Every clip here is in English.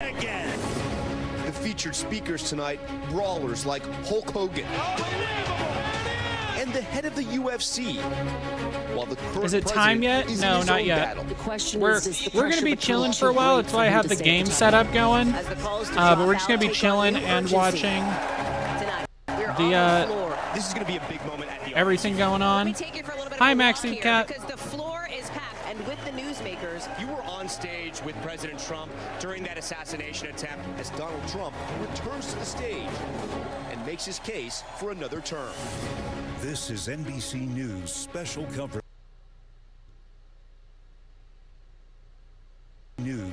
again. The featured speakers tonight, brawlers like Hulk Hogan and the head of the UFC. While the current is it time yet? No, not yet. We're gonna be chilling for a while. That's why I have the game set up going. But we're just gonna be chilling and watching the This is going to be a big moment at the everything going on. Hi, Maxine Cat. Because the floor is packed, and with the newsmakers. You were on stage with President Trump during that assassination attempt as Donald Trump returns to the stage and makes his case for another term. This is NBC News special coverage.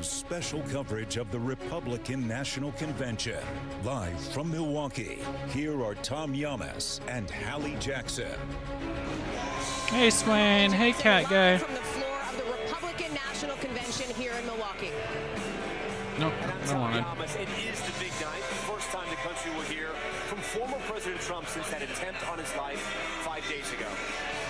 Special coverage of the Republican National Convention. Live from Milwaukee, here are Tom Yamas and Hallie Jackson. Hey, Swain. Hey, Cat Guy. From the floor of the Republican National Convention here in Milwaukee. Nope, I don't want it. It is the big night. The first time the country will hear from former President Trump since that attempt on his life 5 days ago.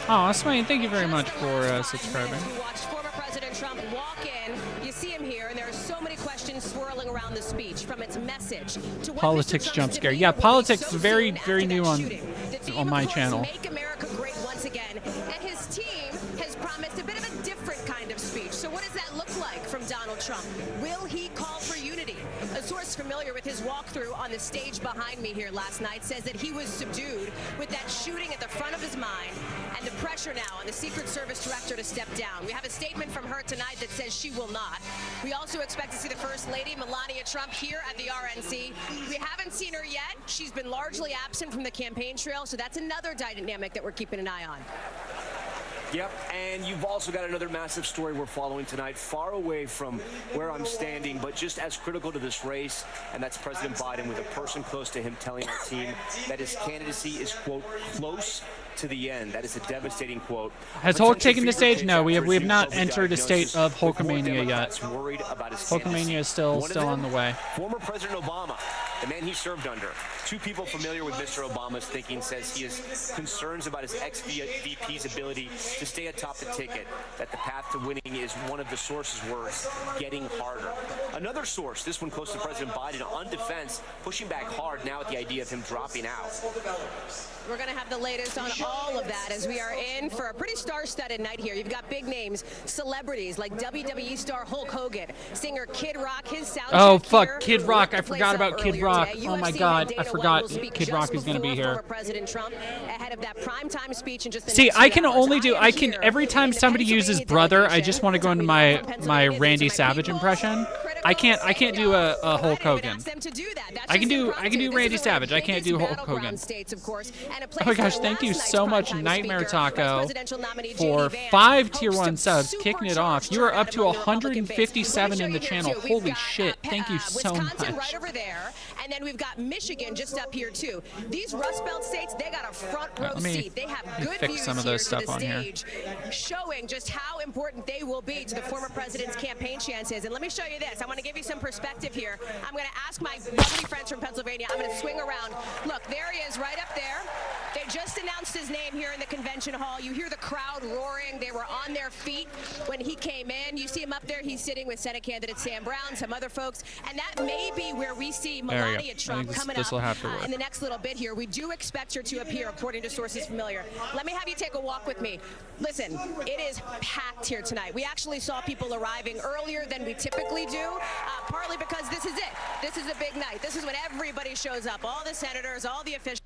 Oh, Swain, thank you very much for subscribing. We watched former President Trump walk in. You see him here, and there are so many questions swirling around the speech, from its message to what Politics Mr. jump Trump scare. did Yeah, for politics so very, soon very after new that on shooting. The theme, my of course, channel. Make America great once again, and his team has promised a bit of a different kind of speech. So what does that look like from Donald Trump? Will he call for unity? A source familiar with his walkthrough on the stage behind me here last night says that he was subdued with that shooting at the front of his mind and the pressure now on the Secret Service director to step down. We have a statement from her tonight that says she will not. We also expect to see the First Lady, Melania Trump, here at the RNC. We haven't seen her yet. She's been largely absent from the campaign trail, so that's another dynamic that we're keeping an eye on. Yep, and you've also got another massive story we're following tonight, far away from where I'm standing, but just as critical to this race, and that's President Biden, with a person close to him telling our team that his candidacy is, quote, close to the end. That is a devastating quote. Has Hulk taken the stage? No, we have not entered a state of Hulkamania yet. Hulkamania is still on the way. Former President Obama, the man he served under. Two people familiar with Mr. Obama's thinking says he has concerns about his ex-VP's ability to stay atop the ticket, that the path to winning is, one of the sources' words, getting harder. Another source, this one close to President Biden, on defense, pushing back hard now at the idea of him dropping out. We're going to have the latest on all of that as we are in for a pretty star-studded night here. You've got big names, celebrities like WWE star Hulk Hogan, singer Kid Rock, his sound Oh, check fuck, here. Kid Rock. I forgot about Earlier Kid Rock. today. Oh, my UFC God. head I Dana forgot White will speak Kid just Rock is going to be before here. former President Trump ahead of that primetime speech in just the See, next I few can hours. only do, am I can, here every time in the somebody uses Pennsylvania brother, I delegation. just want to go into my Randy Savage impression. I can't do a Hulk Hogan. I can do Randy Savage. I can't do Hulk Hogan. Oh my gosh, thank you so much, Nightmare Taco, for 5 tier 1 subs, kicking it off. You are up to 157 in the channel. Holy shit, thank you so Wisconsin much. right over there, and then we've got Michigan just up here too. These Rust Belt states, they got a front row seat. They have good fix views some of here those to stuff the on here. stage, showing just how important they will be to the former president's campaign chances. And let me show you this. I want to give you some perspective here. I'm going to ask my lovely friends from Pennsylvania. I'm going to swing around. Look, there he is right up there. They just announced his name here in the convention hall. You hear the crowd roaring. They were on their feet when he came in. You see him up there. He's sitting with Senate candidate Sam Brown, some other folks. And that may be where we see Melania Trump coming up in the next little bit here. We do expect her to appear, according to sources familiar. Let me have you take a walk with me. Listen, it is packed here tonight. We actually saw people arriving earlier than we typically do, partly because this is it. This is a big night. This is when everybody shows up, all the senators, all the officials.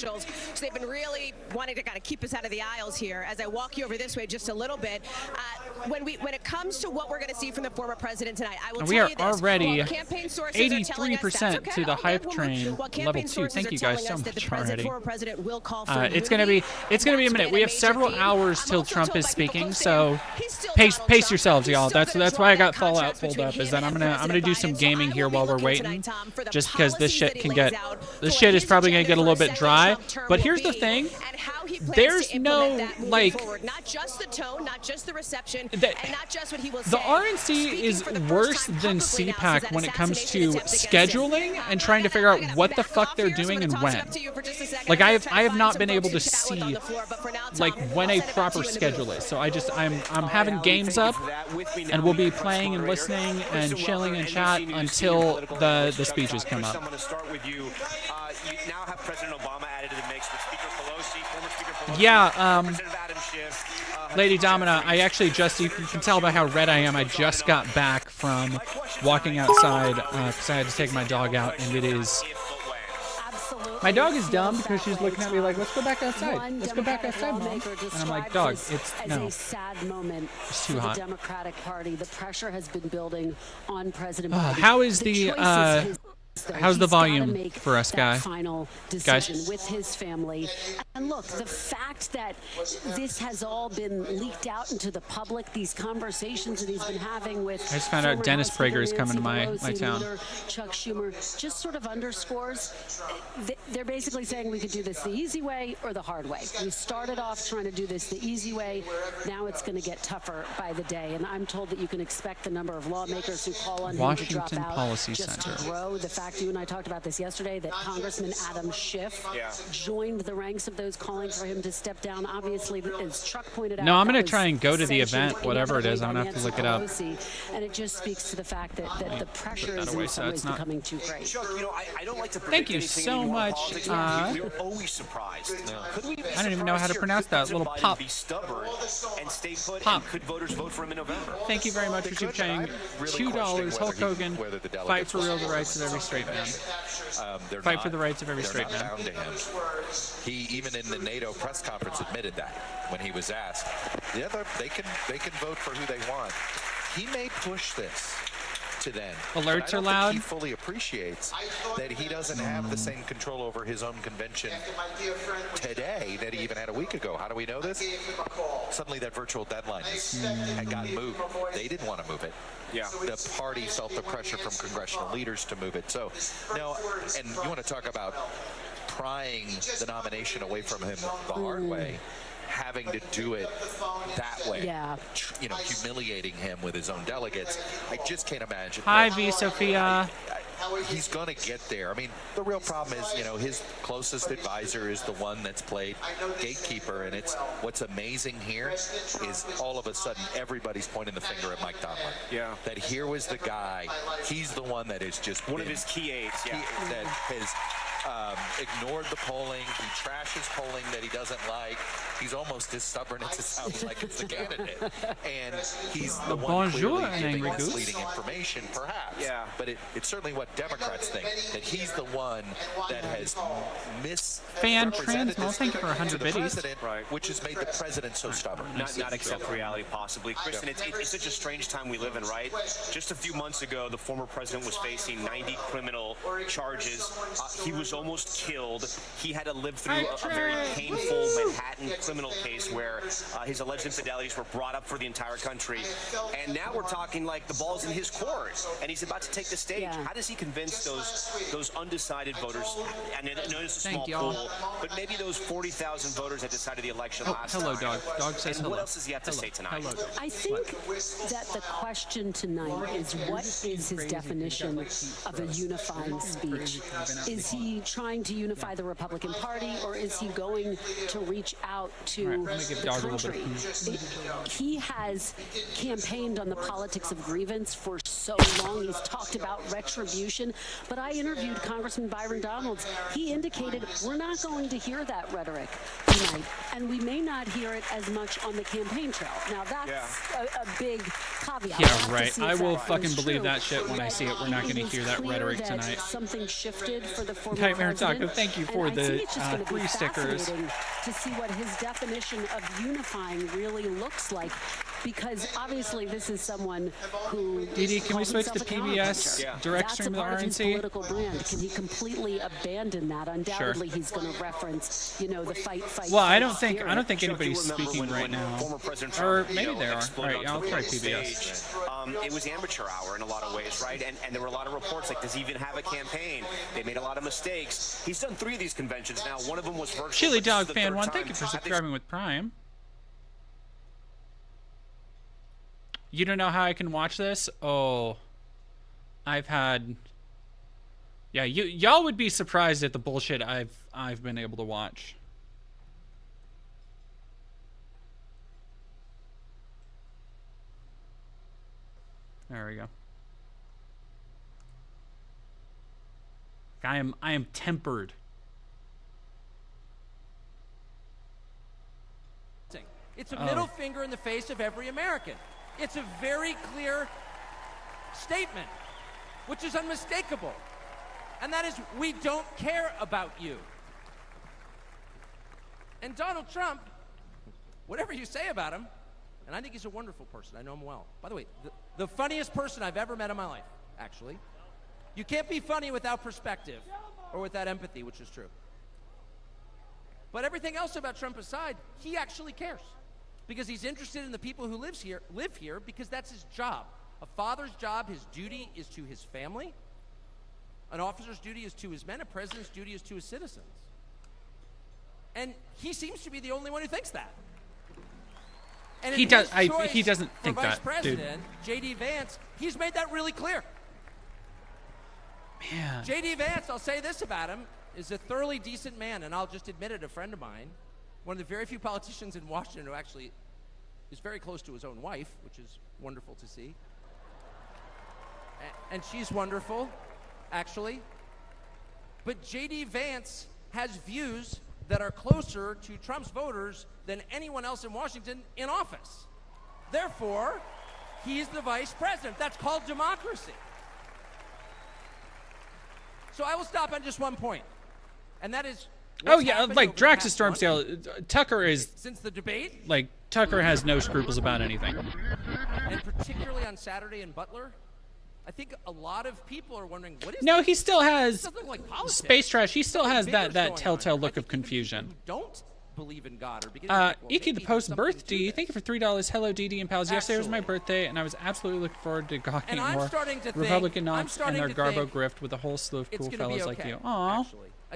So they've been really wanting to kind of keep us out of the aisles here. As I walk you over this way just a little bit, when it comes to what we're going to see from the former president tonight, I will tell you this. We are already 83% to the hype train level 2. Thank you guys so much already. It's gonna be a minute. We have several hours till Trump is speaking, so pace yourselves, y'all. That's why I got Fallout pulled up. Is that I'm gonna do some gaming here while we're waiting, just because this shit is probably gonna get a little bit dry. But here's the thing. There's no, like, not just the tone, not just the reception, and not just what he will say. The RNC is worse than CPAC when it comes to scheduling and trying to figure out what the fuck they're doing and when. Like, I have not been able to see like when a proper schedule is. So I'm having games up, and we'll be playing and listening and chilling and chat until the speeches come up. I'm going to start with you. You now have President Obama added to the mix with Speaker Pelosi, former Speaker Pelosi. Yeah, Representative Adam Schiff, Lady Domina, I actually you can tell by how red I am, I just got back from walking outside because I had to take my dog out, and it is... My dog is dumb because she's looking at me like, let's go back outside. Let's go back outside, Mom. And I'm like, dog, it's too hot. Democratic Party, the pressure has been building on President Biden. How is how's the volume for us, guys? With his family. And look, the fact that this has all been leaked out into the public, these conversations that he's been having with... I just found out Dennis Prager is coming to my town. Chuck Schumer just sort of underscores they're basically saying we could do this the easy way or the hard way. We started off trying to do this the easy way. Now it's going to get tougher by the day. And I'm told that you can expect the number of lawmakers who call on him to drop out Policy just Center. to grow. The fact you and I talked about this yesterday, that Congressman Adam Schiff joined the ranks of those calling for him to step down. Obviously, as Chuck pointed out, no, I'm going to try and go to the event, whatever it is. I'm going to have to look it up. And it just speaks to the fact that the pressure is in some ways becoming too great. Chuck, I don't like to Thank you so much. We're always surprised. I don't even know how to pronounce that little pop. Be stubborn and stay put. Pop. Could voters vote for him in November? Thank you very much for super chatting. $2. Hulk Hogan. Fight for real the rights of every straight man. Fight for the rights of every straight man. Bound to him. He even in the NATO press conference admitted that when he was asked. Yeah, they can vote for who they want. He may push this to them. Alerts are loud. He fully appreciates that he doesn't have the same control over his own convention today that he even had a week ago. How do we know this? Suddenly that virtual deadline had gotten moved. They didn't want to move it. Yeah. The party felt the pressure from congressional leaders to move it. So, no, and you want to talk about prying the nomination away from him the hard way. Having to do it that way, humiliating him with his own delegates. I just can't imagine. Hi, V. Sophia. He's going to get there. I mean, the real problem is, his closest advisor is the one that's played gatekeeper, and it's what's amazing here is all of a sudden everybody's pointing the finger at Mike Donlin. Yeah. That here was the guy. He's the one that is just one of his key aides. Yeah. That has ignored the polling. He trashes polling that he doesn't like. He's almost as stubborn as it sounds like it's the candidate. And he's the one clearly giving misleading information, perhaps. Yeah. But it's certainly what Democrats think, that he's the one that has Fan Transmo, thank you for 100 biddies. Right. Which has made the president so stubborn. Not accept reality, possibly. Kristen, it's such a strange time we live in, right? Just a few months ago, the former president was facing 90 criminal charges. He was almost killed. He had to live through a very painful Manhattan criminal case where his alleged infidelities were brought up for the entire country. And now we're talking like the ball's in his court, and he's about to take the stage. Yeah. How does he convince those undecided voters? And I know it's a small pool, but maybe those 40,000 voters that decided the election last hello, time. Dog. Dog says hello. What else does he have to say tonight? Hello. I think that the question tonight is, what is his definition of a unifying speech? Is he trying to unify the Republican Party, or is he going to reach out to the country? He has campaigned on the politics of grievance for so long. He's talked about retribution. But I interviewed Congressman Byron Donalds. He indicated we're not going to hear that rhetoric tonight, and we may not hear it as much on the campaign trail. Now, that's a big caveat. Yeah, right. I will fucking believe that shit when I see it. We're not going to hear that rhetoric tonight. Something shifted for the former Nightmare president. Taco, thank you for the 3 stickers. To see what his definition of unifying really looks like, because obviously this is someone who Didi, can we switch to PBS direct stream of the RNC? Political brand. Can he completely abandon that? Undoubtedly, he's going to reference, the fight. Well, I don't think anybody's speaking right now. Or maybe they are. All right, I'll try PBS. It was amateur hour in a lot of ways, right? And there were a lot of reports like, does he even have a campaign? They made a lot of mistakes. He's done 3 of these conventions now. One of them was virtual. Chili Dog Fan 1, thank you for subscribing with Prime. You don't know how I can watch this? Oh, I've had. Yeah, y'all would be surprised at the bullshit I've been able to watch. There we go. I am tempered. It's a middle finger in the face of every American. It's a very clear statement, which is unmistakable. And that is, we don't care about you. And Donald Trump, whatever you say about him, and I think he's a wonderful person. I know him well. By the way, the funniest person I've ever met in my life, actually. You can't be funny without perspective or without empathy, which is true. But everything else about Trump aside, he actually cares. Because he's interested in the people who live here because that's his job. A father's job, his duty is to his family. An officer's duty is to his men. A president's duty is to his citizens. And he seems to be the only one who thinks that. And he does. He doesn't think that. Vice President J.D. Vance, he's made that really clear. Man. J.D. Vance, I'll say this about him, is a thoroughly decent man, and I'll just admit it, a friend of mine, one of the very few politicians in Washington who actually is very close to his own wife, which is wonderful to see. And she's wonderful, actually. But J.D. Vance has views that are closer to Trump's voters than anyone else in Washington in office. Therefore, he's the vice president. That's called democracy. So I will stop on just one point, and that is... Oh yeah, like Drax's Stormsdale, Tucker is... Since the debate? Like, Tucker has no scruples about anything. And particularly on Saturday in Butler, I think a lot of people are wondering, what is No, he still has like space trash. He still has that telltale look of confusion. Don't believe in God or beginning Iki the Post birthday. Thank you for $3. Hello, DD and pals. Yesterday was my birthday, and I was absolutely looking forward to gawking more Republican nonce and their Garbo grift with a whole slew of cool fellas like you. Aw,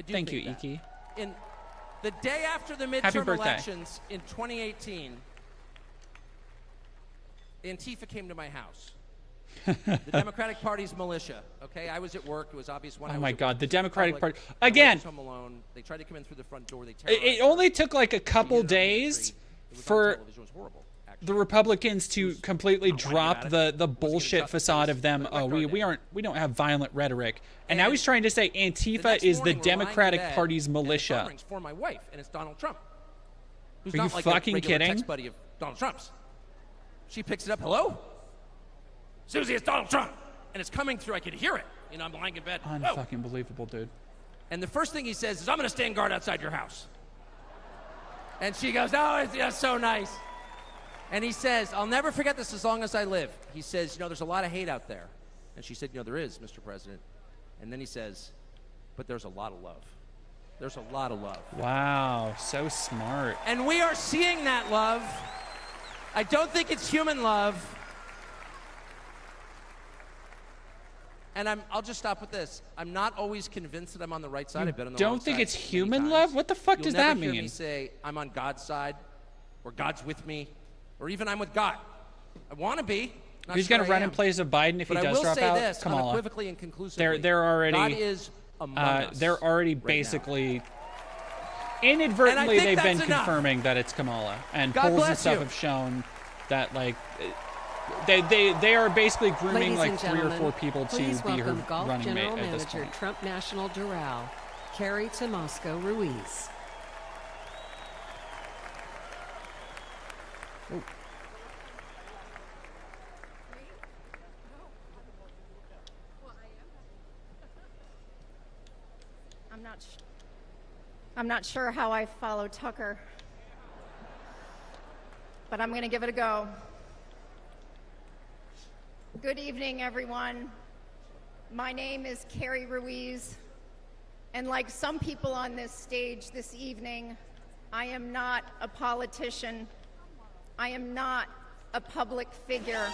thank you, Iki. In the day after the midterm elections in 2018, Antifa came to my house. The Democratic Party's militia. Okay, I was at work. It was obvious when I was. Oh my God, the Democratic Party I again. was home alone. They tried to come in through the front door. They it only took like a couple days for the Republicans to completely drop the bullshit facade of them. Oh, we don't have violent rhetoric. And now he's trying to say Antifa is the Democratic Party's militia. For my wife, and it's Donald Trump. Who's Are you not like fucking a regular kidding? text buddy of Donald Trump's. She picks it up. Hello, Susie, it's Donald Trump, and it's coming through. I could hear it. You know, I'm lying in bed. Unfucking believable, dude. And the first thing he says is, "I'm going to stand guard outside your house." And she goes, "Oh, it's so nice." And he says, "I'll never forget this as long as I live." He says, "You know, there's a lot of hate out there." And she said, "You know, there is, Mr. President." And then he says, "But there's a lot of love. There's a lot of love." Wow, so smart. And we are seeing that love. I don't think it's human love. And I'll just stop with this. I'm not always convinced that I'm on the right side. I've been on the wrong side. Don't think it's human love? What the fuck does that mean? You'll never hear me say I'm on God's side, or God's with me, or even I'm with God. I want to be. He's going to run in place of Biden if he does drop out. This, Kamala. Unequivocally and conclusively, they're already. God is among us they're already right basically. now. Inadvertently, they've been enough. confirming that it's Kamala, and God polls and stuff you. have shown that like they are basically grooming like 3 or 4 people to be her running mate at this point. Trump National Doral, Carrie Tomasco Ruiz. Oh. I'm not sure how I follow Tucker, but I'm going to give it a go. Good evening, everyone. My name is Carrie Ruiz, and like some people on this stage this evening, I am not a politician. I am not a public figure.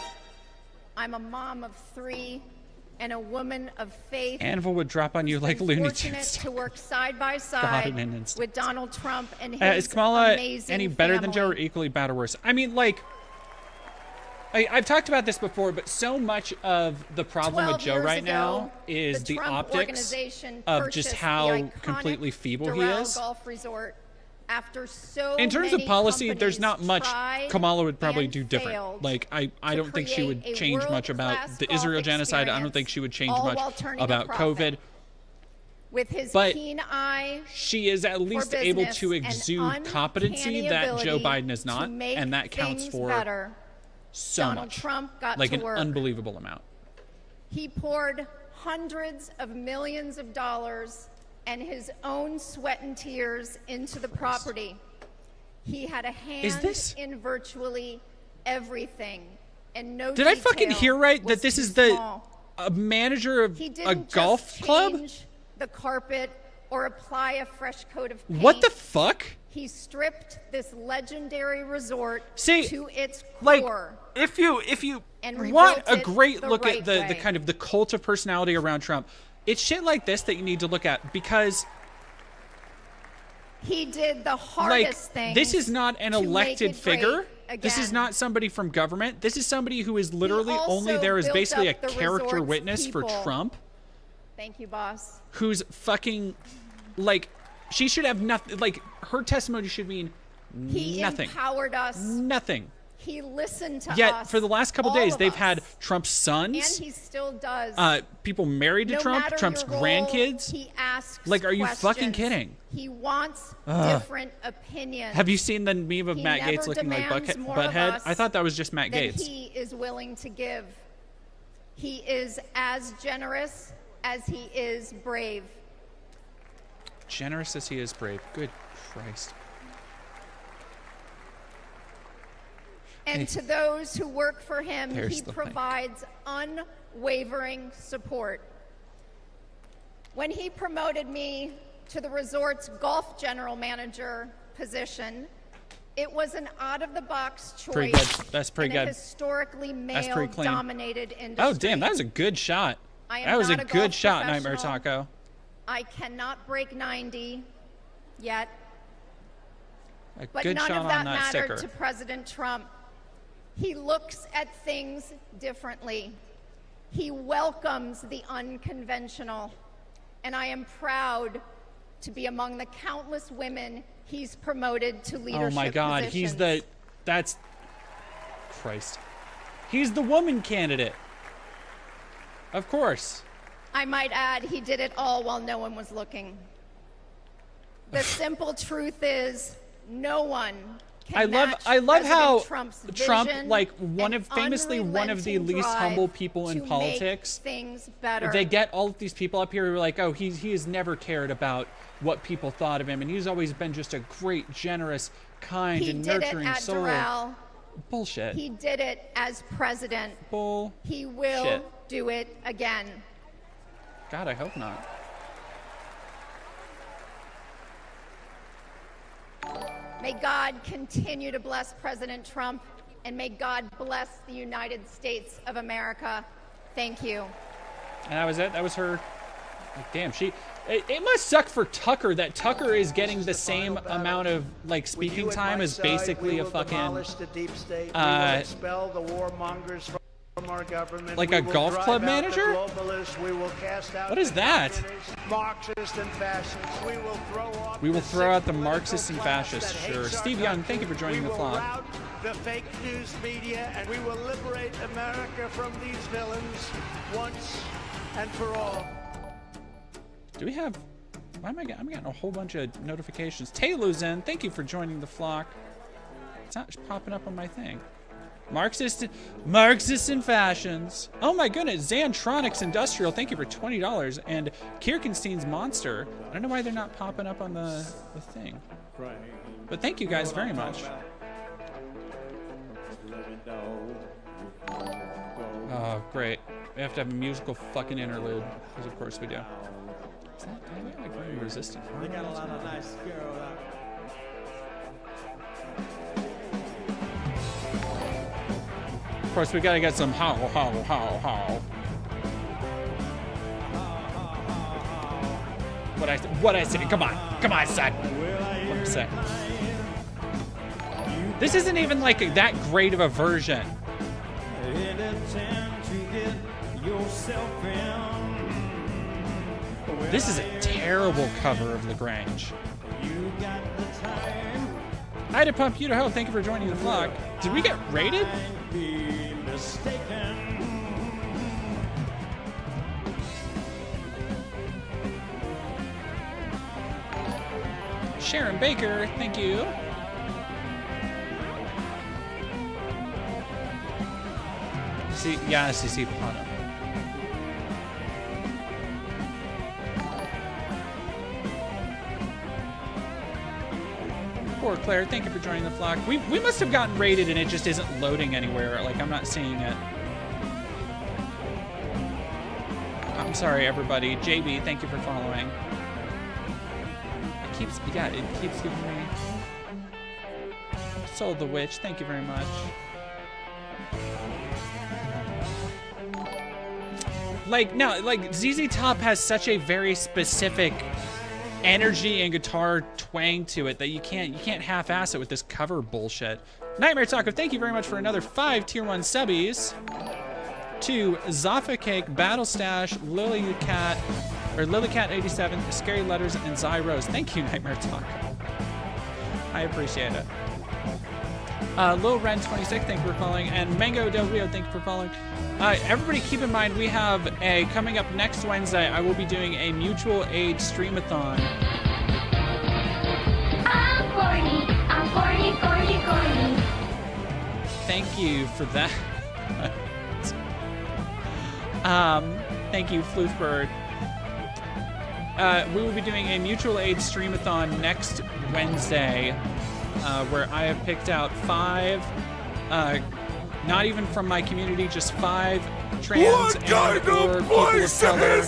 I'm a mom of 3 and a woman of faith. Anvil would drop on you like Looney Tunes. Fortunate to work side by side with Donald Trump and his is Kamala amazing any better family. than Joe or equally bad or worse? I mean, like, I've talked about this before, but so much of the problem with Joe right now is the optics of just how completely feeble he is. Golf resort After so in terms of many policy, there's not much tried Kamala would probably and do different. failed Like, I don't think she would create a change much about world-class the Israel golf genocide. I don't experience, think she would change all much while turning a about profit. COVID. With his But keen eye she is at least able to exude competency that Joe Biden is not, and that counts for better. so Donald much. Trump got Like to an work. unbelievable amount. He poured hundreds of millions of dollars and his own sweat and tears into the property. He had a hand in virtually everything, and no Did I fucking hear right that this is the a manager of a golf club? The carpet or apply a fresh coat of paint. What the fuck? He stripped this legendary resort See, to its like, core. if you and want a rebuilt great it the look right at the way. kind of the cult of personality around Trump, it's shit like this that you need to look at, because He did the like hardest thing. this is not an to elected make it great figure. This is again. not somebody from government. This is somebody who is literally also only there as built basically a up the character resort's witness people. for Trump, Thank you, boss. who's fucking like, she should have nothing. Like, her testimony should mean He nothing. empowered us. Nothing. He listened to us. Yet for the last couple all days, of they've us. had Trump's And sons, he still does. people married to No Trump, matter Trump's your role, grandkids. He asks Like, are you fucking questions. kidding? He wants Ugh. different opinions. Have you seen the meme of He Matt Gaetz never looking like demands more of Butthead? us I thought that was just Matt than Gaetz. he is willing to give. He is as generous as he is brave. Generous as he is brave. Good Christ. And to those who work for him, There's he the thing. provides unwavering support. When he promoted me to the resort's golf general manager position, it was an out-of-the-box choice. Pretty good. That's pretty in a good. historically That's pretty clean. male-dominated industry. Oh, damn. That was a good shot. I am That was a not a good golf shot, Nightmare professional. Taco. I cannot break 90 yet, A but good none shot of that on that mattered sticker. to President Trump. He looks at things differently. He welcomes the unconventional, and I am proud to be among the countless women he's promoted to leadership Oh my God, positions. that's Christ. He's the woman candidate. Of course. I might add, he did it all while no one was looking. The simple truth is, no one can match I love how President Trump's Trump, vision like and famously one of the unrelenting least drive humble people in to politics. make things better. They get all of these people up here who are like, oh, he has never cared about what people thought of him, and he's always been just a great, generous, kind, He and did it nurturing at soul. Doral. Bullshit. He did it as president. Bull. He will shit. do it again. God, I hope not. May God continue to bless President Trump, and may God bless the United States of America. Thank you. And that was it. That was her. Like, damn, it must suck for Tucker that Tucker is getting the same amount of like speaking time as basically a fucking expel the warmongers from our government. like a golf club manager. What is that? Marxists and fascists. We will throw out the Marxists and fascists. Sure. Steve Young, thank you for joining the We will flock. rout the fake news media, and we will liberate America from these villains once and for all. Do we have? Why am I getting? I'm getting a whole bunch of notifications. Taylor's in. Thank you for joining the flock. It's not popping up on my thing. Marxists and fashions. Oh my goodness. Xantronics Industrial. Thank you for $20. And Kirkenstein's Monster. I don't know why they're not popping up on the thing. But thank you guys very much. Oh, great. We have to have a musical fucking interlude. Because of course we do. Is that like very resistant? They got a lot of nice girls out. Of course, we gotta get some how. What I say? Come on, son. What I say? This isn't even like that great of a version. This is a terrible cover of LaGrange. You got the time. Hi to Pump You to Hell. Thank you for joining the flock. Did we get raided? Be mistaken. Sharon Baker, thank you. CC Pano. Poor Claire, thank you for joining the flock. We must have gotten raided and it just isn't loading anywhere. Like, I'm not seeing it. I'm sorry, everybody. JB, thank you for following. It keeps giving me. Soul the Witch, thank you very much. Like, no, like, ZZ Top has such a very specific energy and guitar twang to it that you can't half-ass it with this cover bullshit. Nightmare Taco, thank you very much for another 5 Tier 1 subbies. To Zaffa Cake, Battle Stash, Lilycat87, Scary Letters, and Zy Rose. Thank you, Nightmare Taco. I appreciate it. Lil Ren 26, thank you for following, and Mango Del Rio, thank you for following. Everybody keep in mind, we have coming up next Wednesday, I will be doing a mutual aid streamathon. I'm corny. Thank you for that. Thank you, Floofbird. We will be doing a mutual aid streamathon next Wednesday, where I have picked out 5, not even from my community, just 5 trans and or people of color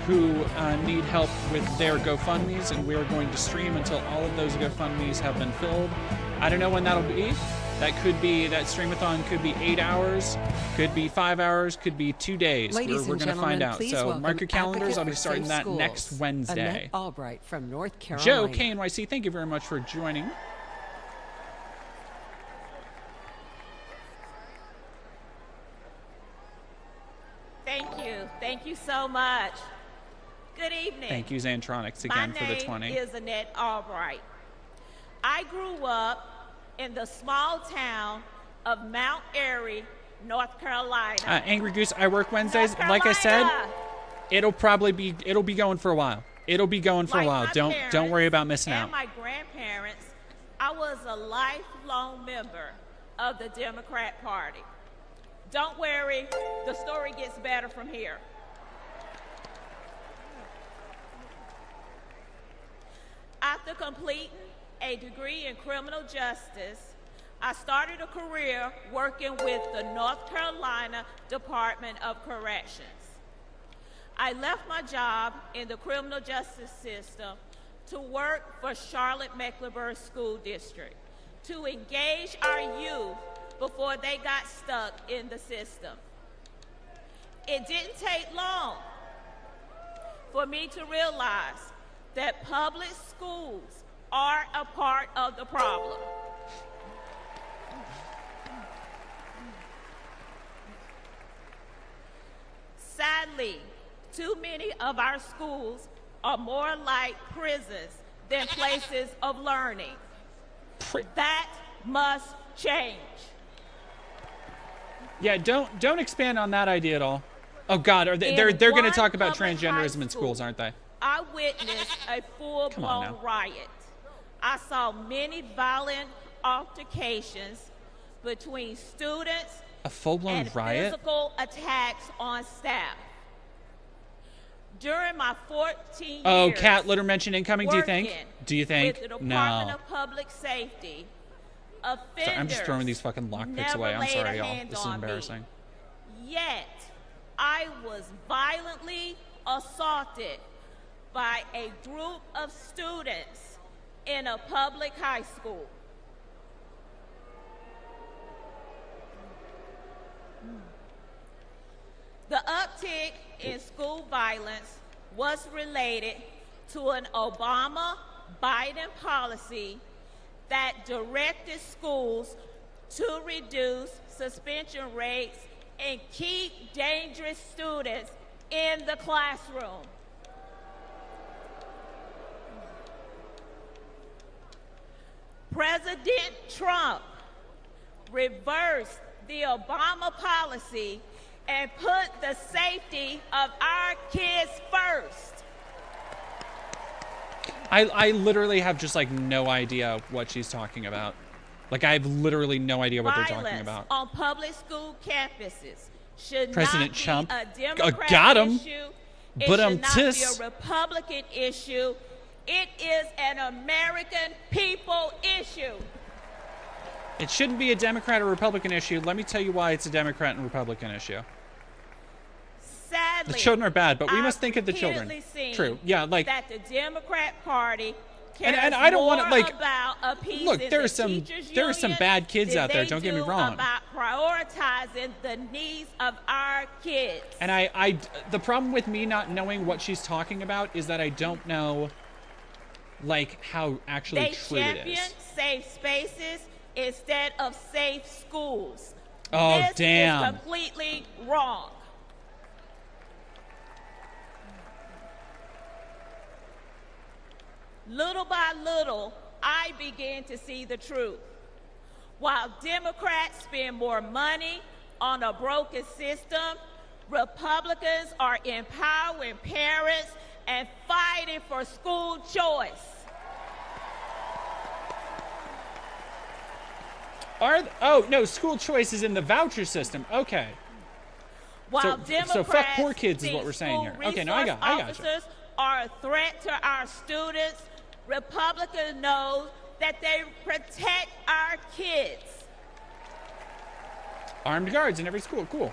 who need help with their GoFundMes, and we are going to stream until all of those GoFundMes have been filled. I don't know when that'll be. That streamathon could be 8 hours, could be 5 hours, could be 2 days. We're going to find out. So mark your calendars. I'll be starting that next Wednesday. Annette Albright from North Carolina. Joe KNYC, thank you very much for joining. Thank you so much. Good evening. Thank you, Xantronics, again for the 20. My name is Annette Albright. I grew up in the small town of Mount Airy, North Carolina. Angry Goose, I work Wednesdays. Like I said, it'll be going for a while. It'll be going for a while. Don't worry about missing out. And my grandparents, I was a lifelong member of the Democrat Party. Don't worry, the story gets better from here. After completing a degree in criminal justice, I started a career working with the North Carolina Department of Corrections. I left my job in the criminal justice system to work for Charlotte-Mecklenburg School District to engage our youth before they got stuck in the system. It didn't take long for me to realize that public schools are a part of the problem. Sadly, too many of our schools are more like prisons than places of learning. That must change. Yeah, don't expand on that idea at all. Oh God, they're going to talk about transgenderism in schools, aren't they? I witnessed a full-blown riot. I saw many violent altercations between students a full-blown and riot? Physical attacks on staff. During my 14 years, Cat Litter mentioned incoming. Do you think? With the Department No. of Public Safety, offenders Sorry, I'm just throwing these fucking lockpicks away. I'm sorry, y'all. This is embarrassing. Yet, I was violently assaulted by a group of students in a public high school. The uptick in school violence was related to an Obama-Biden policy that directed schools to reduce suspension rates and keep dangerous students in the classroom. President Trump reversed the Obama policy and put the safety of our kids first. I literally have just like no idea what she's talking about. Like I have literally no idea what they're talking about. On public school campuses should President not Trump be a Democrat got him, issue. It but should not be a Republican issue. It is an American people issue. It shouldn't be a Democrat or Republican issue. Let me tell you why it's a Democrat and Republican issue. Sadly, the children are bad, but we must think of the children. True. Yeah, like that the Democrat Party cares and I don't want to like about appeasing look. There are the some bad kids out there. Don't get me wrong. About prioritizing the needs of our kids. And I the problem with me not knowing what she's talking about is that I don't know like how actually true it is. They champion safe spaces instead of safe schools. Oh, this damn. is completely wrong. Little by little, I began to see the truth. While Democrats spend more money on a broken system, Republicans are empowering parents and fighting for school choice. Oh, no, school choice is in the voucher system. Okay. While so fuck poor kids is what we're saying here. Okay, no, I got you. Officers are a threat to our students. Republicans know that they protect our kids. Armed guards in every school. Cool.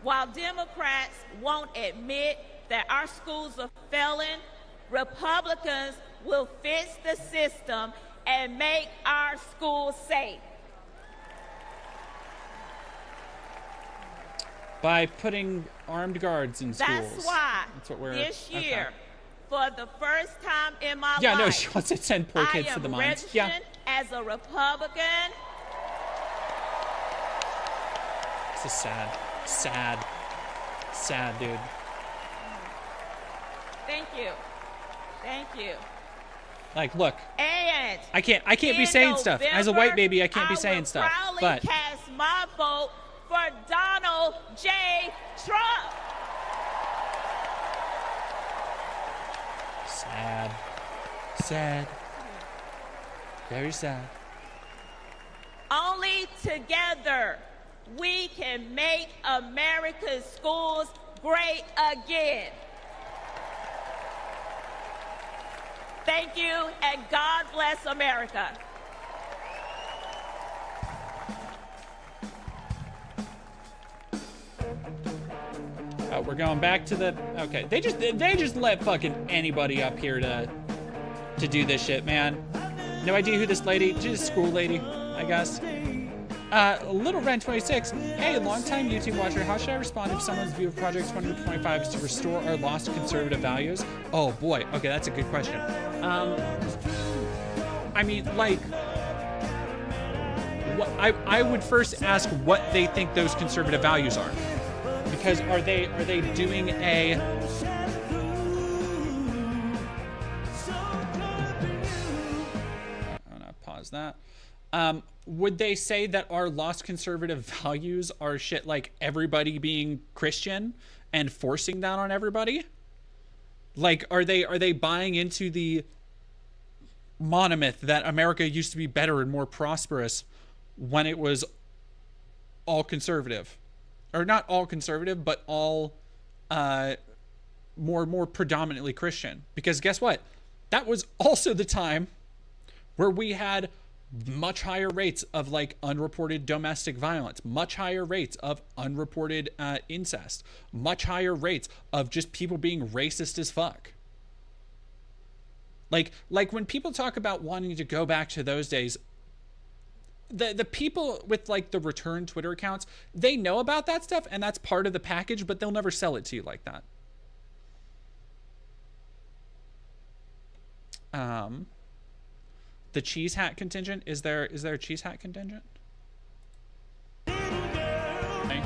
While Democrats won't admit that our schools are failing, Republicans will fix the system and make our schools safe. By putting armed guards in schools. That's why this year, for the first time in my life, no, she wants to send poor kids to the mines. Yeah. As a Republican. This is sad, dude. Thank you. Like, look, and I can't be saying stuff. As a white baby, I can't be saying stuff. But cast my vote for Donald J. Trump. Sad. Very sad. Only together we can make America's schools great again. Thank you, and God bless America. We're going back to the okay. They just let fucking anybody up here to do this shit, man. No idea who this lady, just a school lady, I guess. Little Ren 26. Hey, longtime YouTube watcher. How should I respond if someone's view of Project 2025 is to restore our lost conservative values? Oh boy. Okay, that's a good question. I mean, like, what I would first ask what they think those conservative values are, because are they doing a I'm gonna pause that. Would they say that our lost conservative values are shit like everybody being Christian and forcing that on everybody? Like, are they buying into the monomyth that America used to be better and more prosperous when it was all conservative? Or not all conservative, but all more predominantly Christian. Because guess what? That was also the time where we had much higher rates of like unreported domestic violence, much higher rates of unreported incest, much higher rates of just people being racist as fuck. Like when people talk about wanting to go back to those days, the people with like the return Twitter accounts, they know about that stuff and that's part of the package, but they'll never sell it to you like that. The cheese hat contingent, is there a cheese hat contingent? Okay.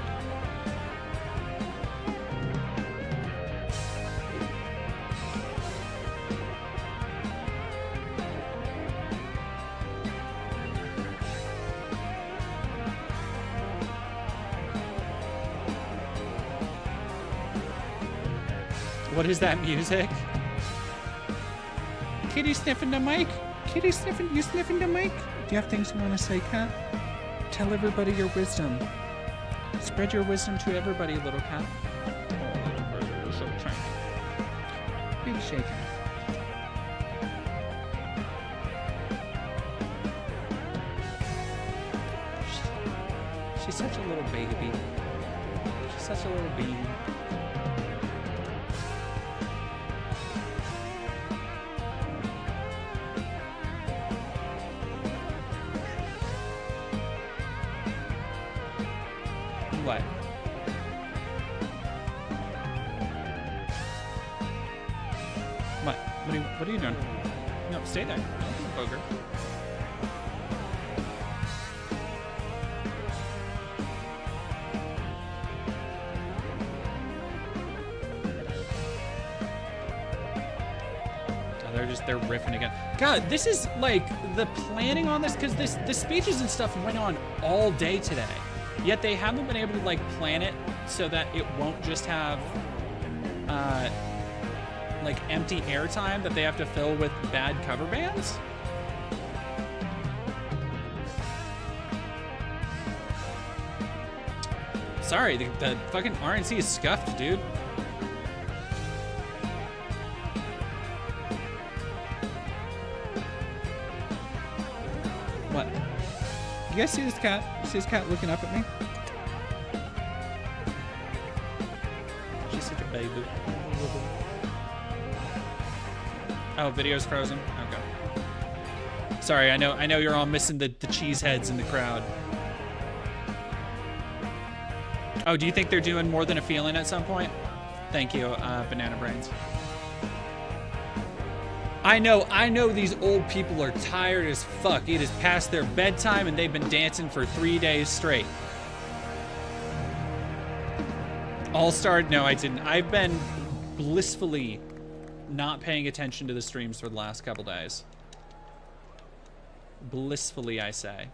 What is that music? Kitty sniffing the mic? Kitty sniffing, you sniffing the mic? Do you have things you want to say, Cat? Tell everybody your wisdom. Spread your wisdom to everybody, little cat. Oh, little bird, you're so tiny. Big shaker. She's such a little baby. She's such a little baby. What? What? What are you doing? No, stay there. Don't be a booger. They're riffing again. God, this is like the planning on this, because the speeches and stuff went on all day today. Yet they haven't been able to like plan it so that it won't just have like empty airtime that they have to fill with bad cover bands. Sorry, the fucking RNC is scuffed, dude. What? You guys see this cat? You see this cat looking up at me? She's such a baby. Oh, video's frozen? Okay. Sorry, I know you're all missing the cheese heads in the crowd. Oh, do you think they're doing More Than a Feeling at some point? Thank you, Banana Brains. I know these old people are tired as fuck. It is past their bedtime and they've been dancing for 3 days straight. All-Star, no, I didn't. I've been blissfully not paying attention to the streams for the last couple days. Blissfully, I say.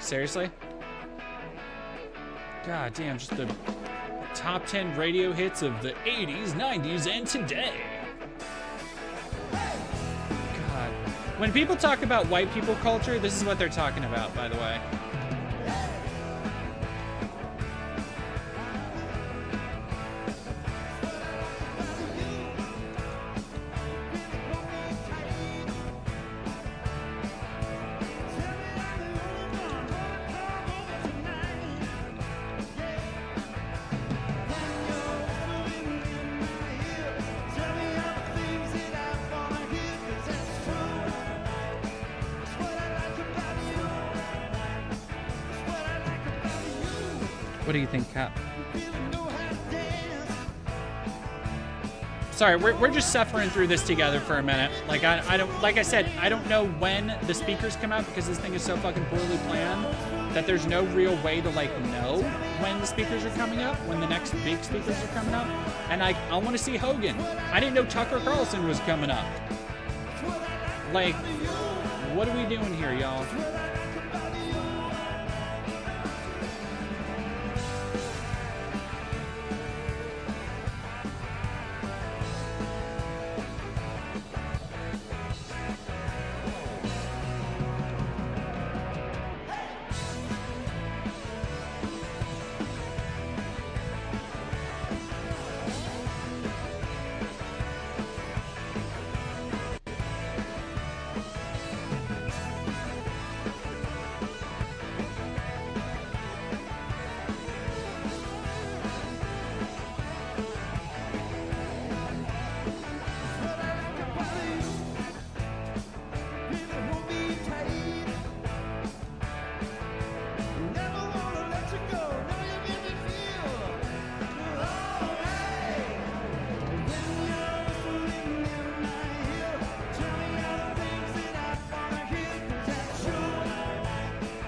Seriously? God damn, just the top 10 radio hits of the 80s, 90s, and today. God. When people talk about white people culture, this is what they're talking about, by the way. What do you think, Cap? Sorry, we're just suffering through this together for a minute. Like I don't, like I said, I don't know when the speakers come out because this thing is so fucking poorly planned that there's no real way to like know when the speakers are coming up, when the next big speakers are coming up. And I want to see Hogan. I didn't know Tucker Carlson was coming up. Like, what are we doing here, y'all?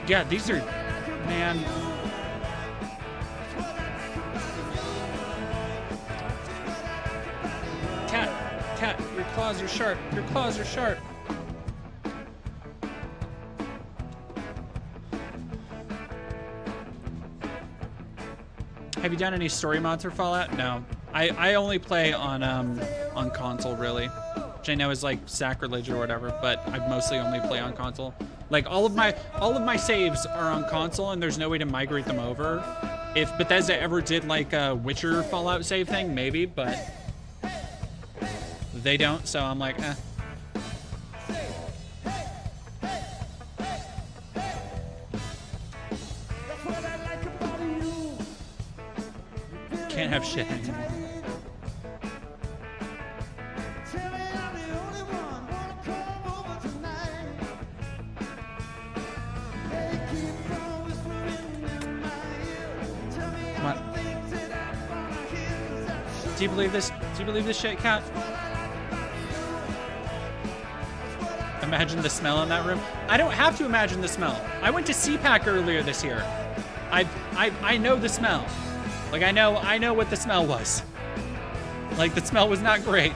Yeah, these are, man. Cat, your claws are sharp. Your claws are sharp. Have you done any story mods for Fallout? No. I only play on console, really, which I know is like sacrilege or whatever, but I mostly only play on console. Like all of my saves are on console, and there's no way to migrate them over. If Bethesda ever did like a Witcher Fallout save thing, maybe, but they don't, so I'm like, eh. Can't have shit anymore. Come on. Do you believe this? Do you believe this shit, Cat? Imagine the smell in that room. I don't have to imagine the smell. I went to CPAC earlier this year. I know the smell. Like I know what the smell was. Like the smell was not great.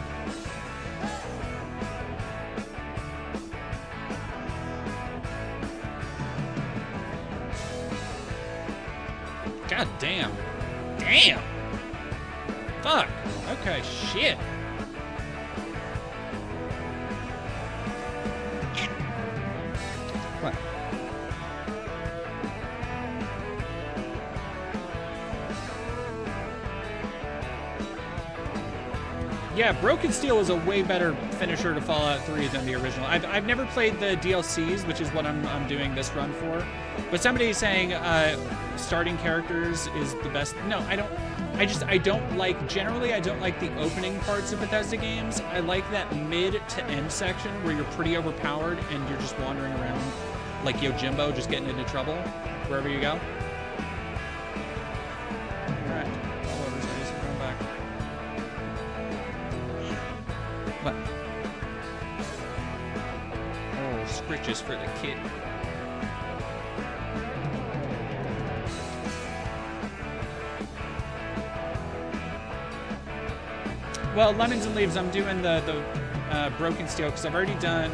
God damn. Damn. Fuck. Okay, shit. What? Yeah, Broken Steel is a way better finisher to Fallout 3 than the original. I've never played the DLCs, which is what I'm doing this run for. But somebody's saying starting characters is the best. No, I don't. Generally, I don't like the opening parts of Bethesda games. I like that mid to end section where you're pretty overpowered and you're just wandering around like Yojimbo, just getting into trouble wherever you go. All right, all over, so I guess I'm going back. What? Oh, scritches for the kid. Well, Lemons and Leaves, I'm doing the Broken Steel because I've already done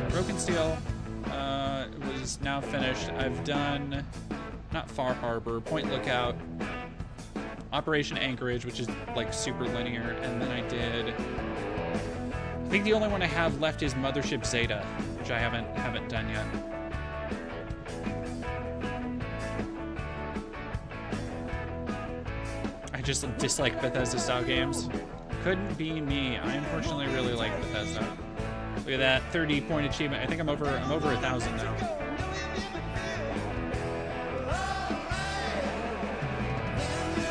Broken Steel. Was now finished. I've done not Far Harbor, Point Lookout, Operation Anchorage, which is like super linear, and then I think the only one I have left is Mothership Zeta, which I haven't done yet. I just dislike Bethesda style games. Couldn't be me. I unfortunately really like Bethesda. Look at that 30-point achievement. I think I'm over 1,000 now.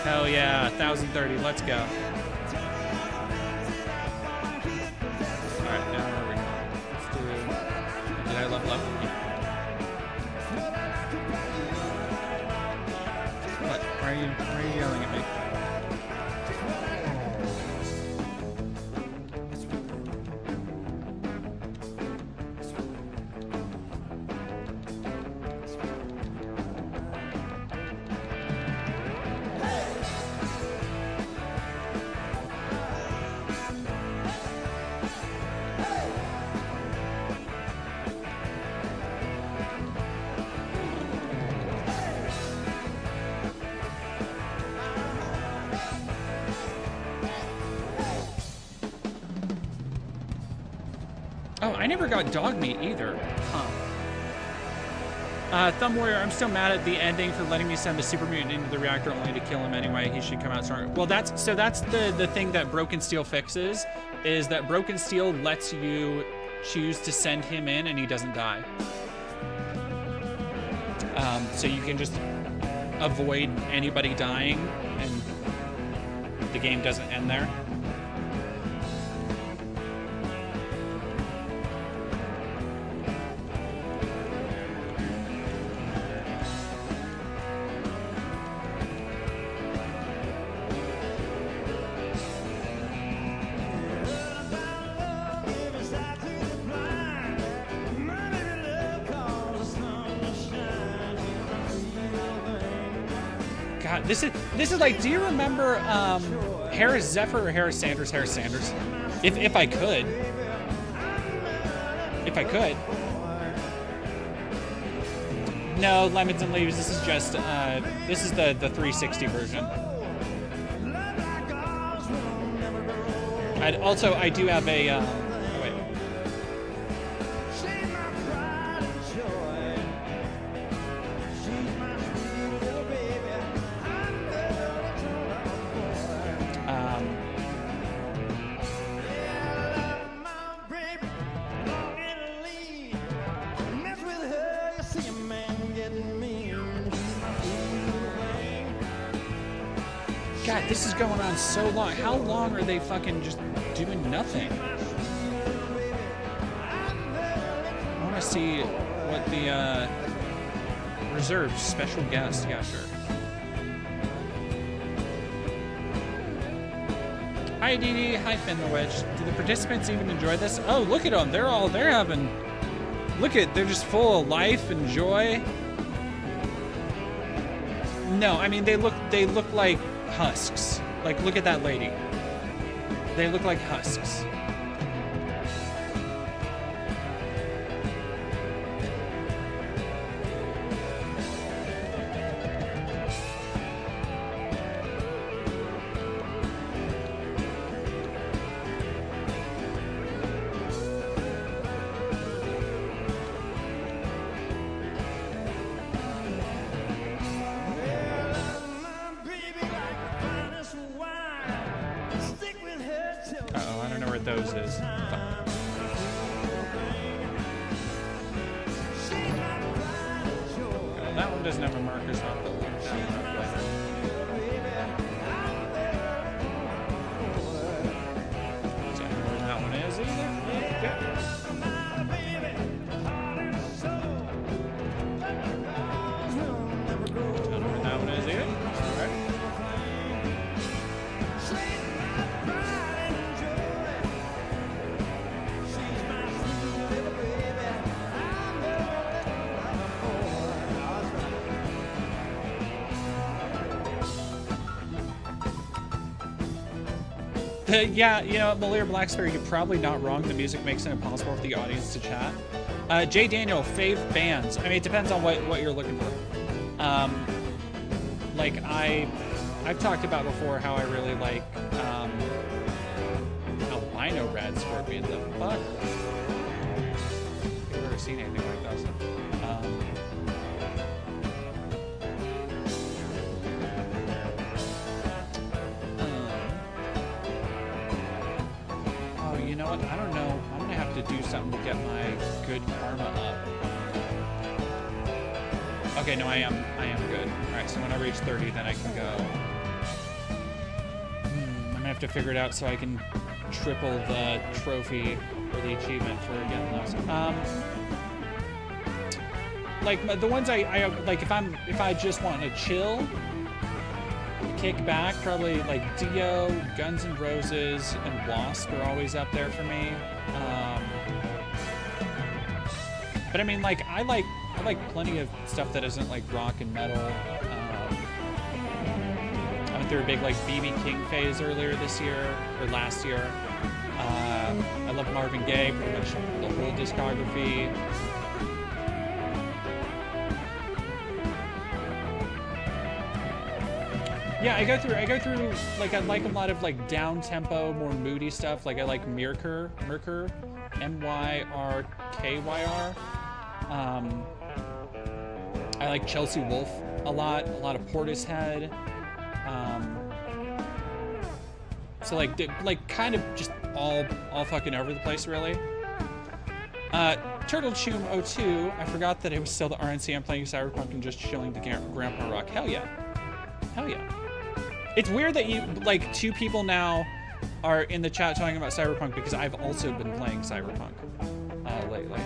Hell yeah, 1,030. Let's go. All right, now where are we going? Let's do. Did I level up? Yeah. What? Why are you yelling at me? I never got dog meat either. Huh. Thumb Warrior, I'm still mad at the ending for letting me send the super mutant into the reactor only to kill him anyway. He should come out stronger. Well, that's the thing that Broken Steel fixes, is that Broken Steel lets you choose to send him in and he doesn't die. So you can just avoid anybody dying and the game doesn't end there. This is like, do you remember Harris Zephyr or Harris Sanders? Harris Sanders. If I could. No, Lemons and Leaves. This is just this is the 360 version. I do have a. Oh wait. God, this is going on so long. How long are they fucking just doing nothing? I want to see what the reserved special guest. Yeah, sure. Hi, Dee Dee. Hi, Finn the Witch. Do the participants even enjoy this? Oh, look at them. They're having. They're just full of life and joy. No, I mean they look like husks. Like, look at that lady. They look like husks. Yeah, you know, Malir Blacksberry, you're probably not wrong. The music makes it impossible for the audience to chat. Jay Daniel, fave bands. I mean, it depends on what you're looking for. Like, I've talked about before how I really like Albino Rad Scorpion. The fuck? I've never seen anything like that. You know what? I don't know. I'm gonna have to do something to get my good karma up. Okay, no, I am good. All right, so when I reach 30, then I can go. I'm gonna have to figure it out so I can triple the trophy or the achievement for getting those. Like the ones I like, if I just want to chill, kick back, probably like Dio, Guns N' Roses, and Wasp are always up there for me. But I mean, like I like plenty of stuff that isn't like rock and metal. I went through a big like BB King phase earlier this year or last year. I love Marvin Gaye, pretty much the whole discography. Yeah, I go through like I like a lot of like down tempo, more moody stuff. Like I like Myrkur, MYRKYR. I like Chelsea Wolfe a lot of Portishead. So like kind of just all fucking over the place, really. Turtle Choom 02, I forgot that it was still the RNC. I'm playing Cyberpunk and just chilling to Grandpa Rock. Hell yeah. Hell yeah. It's weird that you, like, two people now are in the chat talking about Cyberpunk because I've also been playing Cyberpunk lately.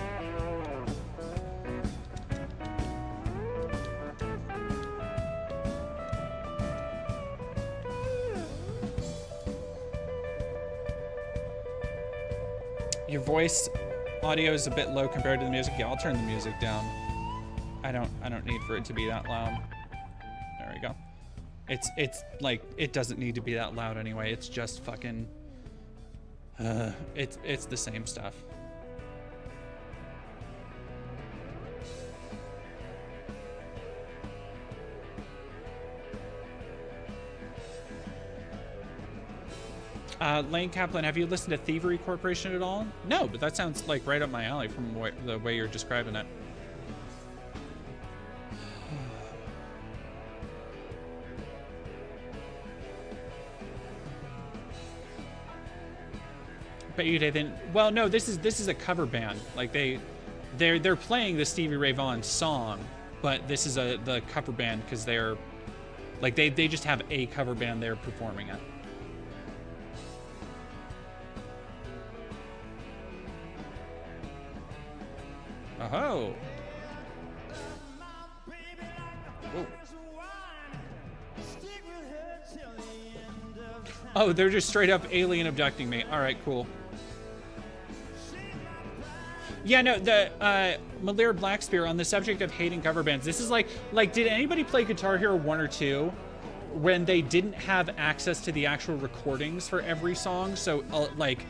Your voice audio is a bit low compared to the music. Yeah, I'll turn the music down. I don't need for it to be that loud. There we go. It's like, it doesn't need to be that loud anyway. It's just fucking, it's the same stuff. Lane Kaplan, have you listened to Thievery Corporation at all? No, but that sounds like right up my alley from the way you're describing it. But you didn't. Well, no, this is a cover band. Like they're playing the Stevie Ray Vaughan song, but this is the cover band because they're like they just have a cover band there performing it. Oh. Whoa. Oh, they're just straight up alien abducting me. All right, cool. Yeah, no, the Malir Blackspear on the subject of hating cover bands. This is like did anybody play Guitar Hero 1 or 2 when they didn't have access to the actual recordings for every song? So like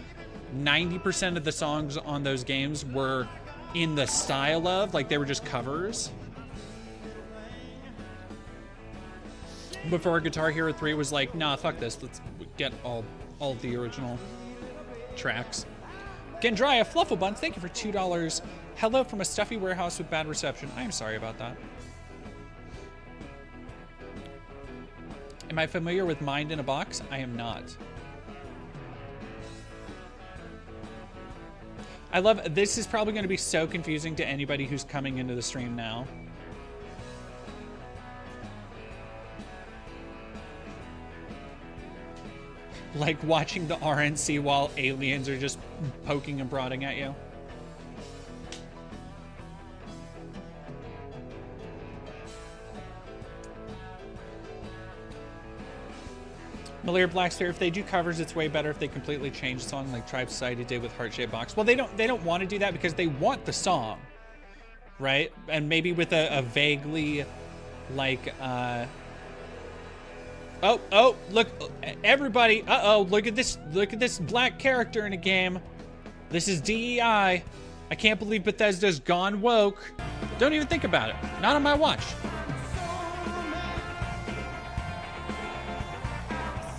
90% of the songs on those games were in the style of, like they were just covers. Before Guitar Hero 3 was like, nah, fuck this. Let's get all of the original tracks. Gendrya Flufflebuns, thank you for $2. Hello from a stuffy warehouse with bad reception. I am sorry about that. Am I familiar with Mind in a Box? I am not. I love, this is probably going to be so confusing to anybody who's coming into the stream now. Like watching the RNC while aliens are just poking and prodding at you. Malir Blackspear, if they do covers, it's way better if they completely change the song like Tribe Society did with Heart Shaped Box. Well, they don't want to do that because they want the song, right? And maybe with a vaguely like oh, look, everybody, look at this black character in a game. This is DEI. I can't believe Bethesda's gone woke. Don't even think about it. Not on my watch.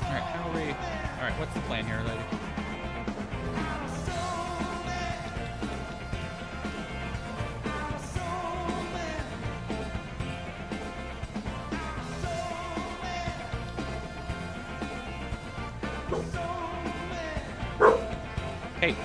All right, how are we? All right, what's the plan here, lady? Hey.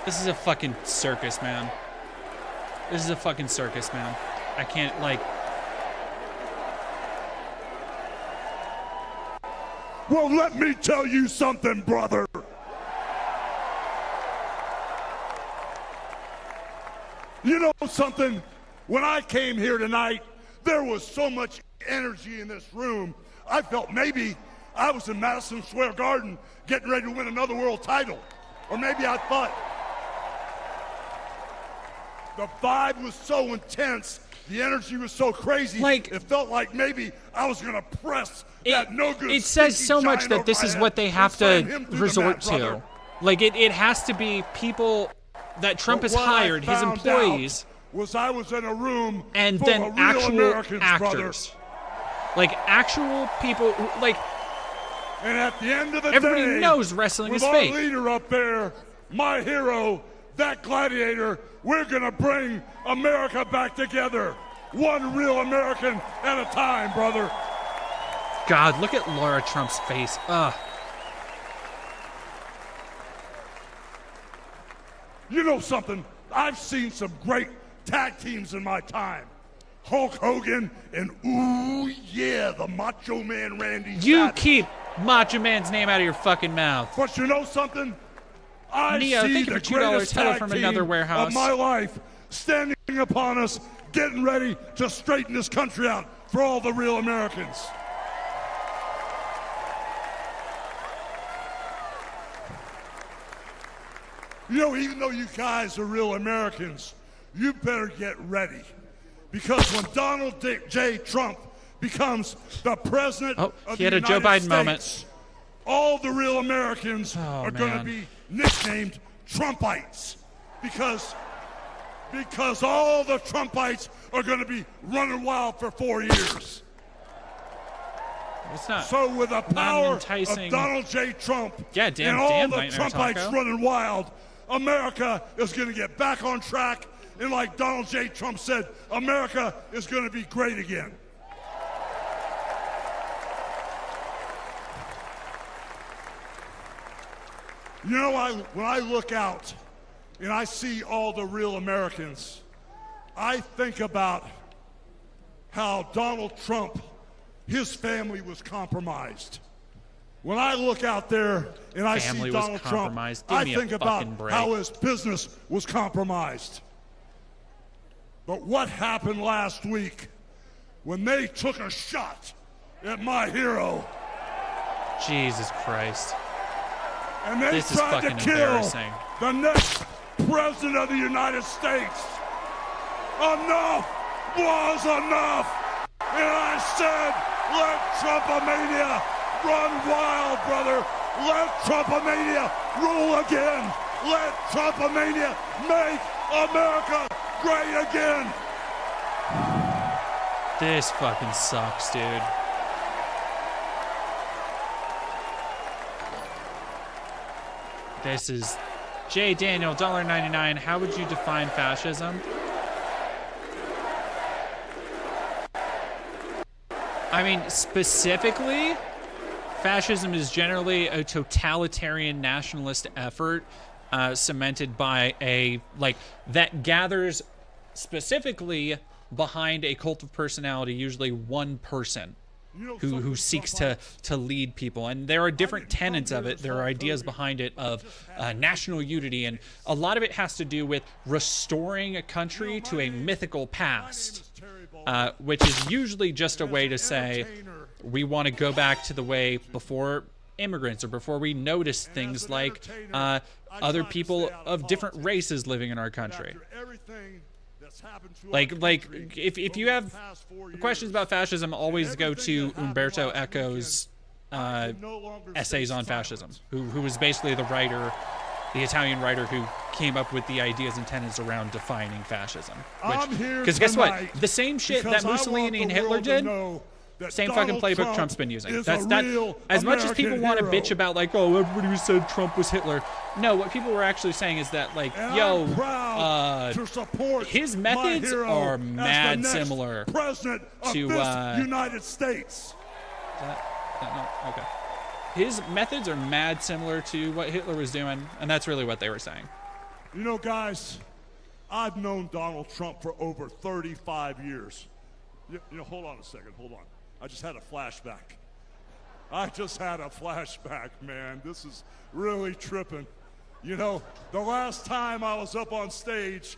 This is a fucking circus, man. This is a fucking circus, man. I can't, like... Well, let me tell you something, brother. You know something? When I came here tonight, there was so much energy in this room. I felt maybe I was in Madison Square Garden getting ready to win another world title. Or maybe I thought... The vibe was so intense. The energy was so crazy. Like, it felt like maybe I was going to press that no good. It says so much that this is what they have to resort to. Like, it has to be people that Trump has hired, his employees. I was in a room and full then of real actual Americans, actors. Brother. Like, actual people, like... And at the end of the everybody day, knows wrestling is with fake. Our leader up there, my hero, that gladiator, we're gonna bring America back together. One real American at a time, brother. God, look at Laura Trump's face. Ugh. You know something? I've seen some great tag teams in my time. Hulk Hogan and, ooh, yeah, the Macho Man Randy Savage. You keep Macho Man's name out of your fucking mouth. But you know something? I Neo, see thank you the for $2. greatest Hello tag from team another warehouse. of my life standing upon us, getting ready to straighten this country out for all the real Americans. You know, even though you guys are real Americans, you better get ready. Because when Donald J. Trump becomes the president of the United Joe Biden States, moment. all the real Americans are going to be nicknamed Trumpites. Because all the Trumpites are going to be running wild for 4 years. It's not, so with the power of enticing. Donald J. Trump and all the Trumpites running wild, America is going to get back on track. And like Donald J. Trump said, America is going to be great again. You know, when I look out and I see all the real Americans, I think about how Donald Trump, his family was compromised. When I look out there and I see Donald Trump, I think about how his business was compromised. But what happened last week when they took a shot at my hero? Jesus Christ. And they tried to kill the next president of the United States. Enough was enough. And I said, let Trumpomania run wild, brother. Let Trumpomania rule again. Let Trumpomania make America great again. This fucking sucks, dude. This is J. Daniel, $1.99. How would you define fascism? I mean, specifically, fascism is generally a totalitarian nationalist effort cemented by that gathers specifically behind a cult of personality, usually one person who seeks to lead people. And there are different tenets of it. There are ideas behind it of national unity, and a lot of it has to do with restoring a country to a mythical past, which is usually just a way to say we want to go back to the way before immigrants, or before we noticed things like other people of different races living in our country. If you have questions about fascism, always go to Umberto Eco's essays on fascism, who was basically the Italian writer who came up with the ideas and tenets around defining fascism. Because guess what? The same shit that Mussolini and Hitler did, same fucking playbook Trump's been using. That's as much as people want to bitch about, like, oh, everybody who said Trump was Hitler. No, what people were actually saying is that, like, yo, his methods are mad similar to United States. Okay. His methods are mad similar to what Hitler was doing, and that's really what they were saying. You know, guys, I've known Donald Trump for over 35 years. You know, hold on a second, hold on. I just had a flashback. Man. This is really tripping. You know, the last time I was up on stage,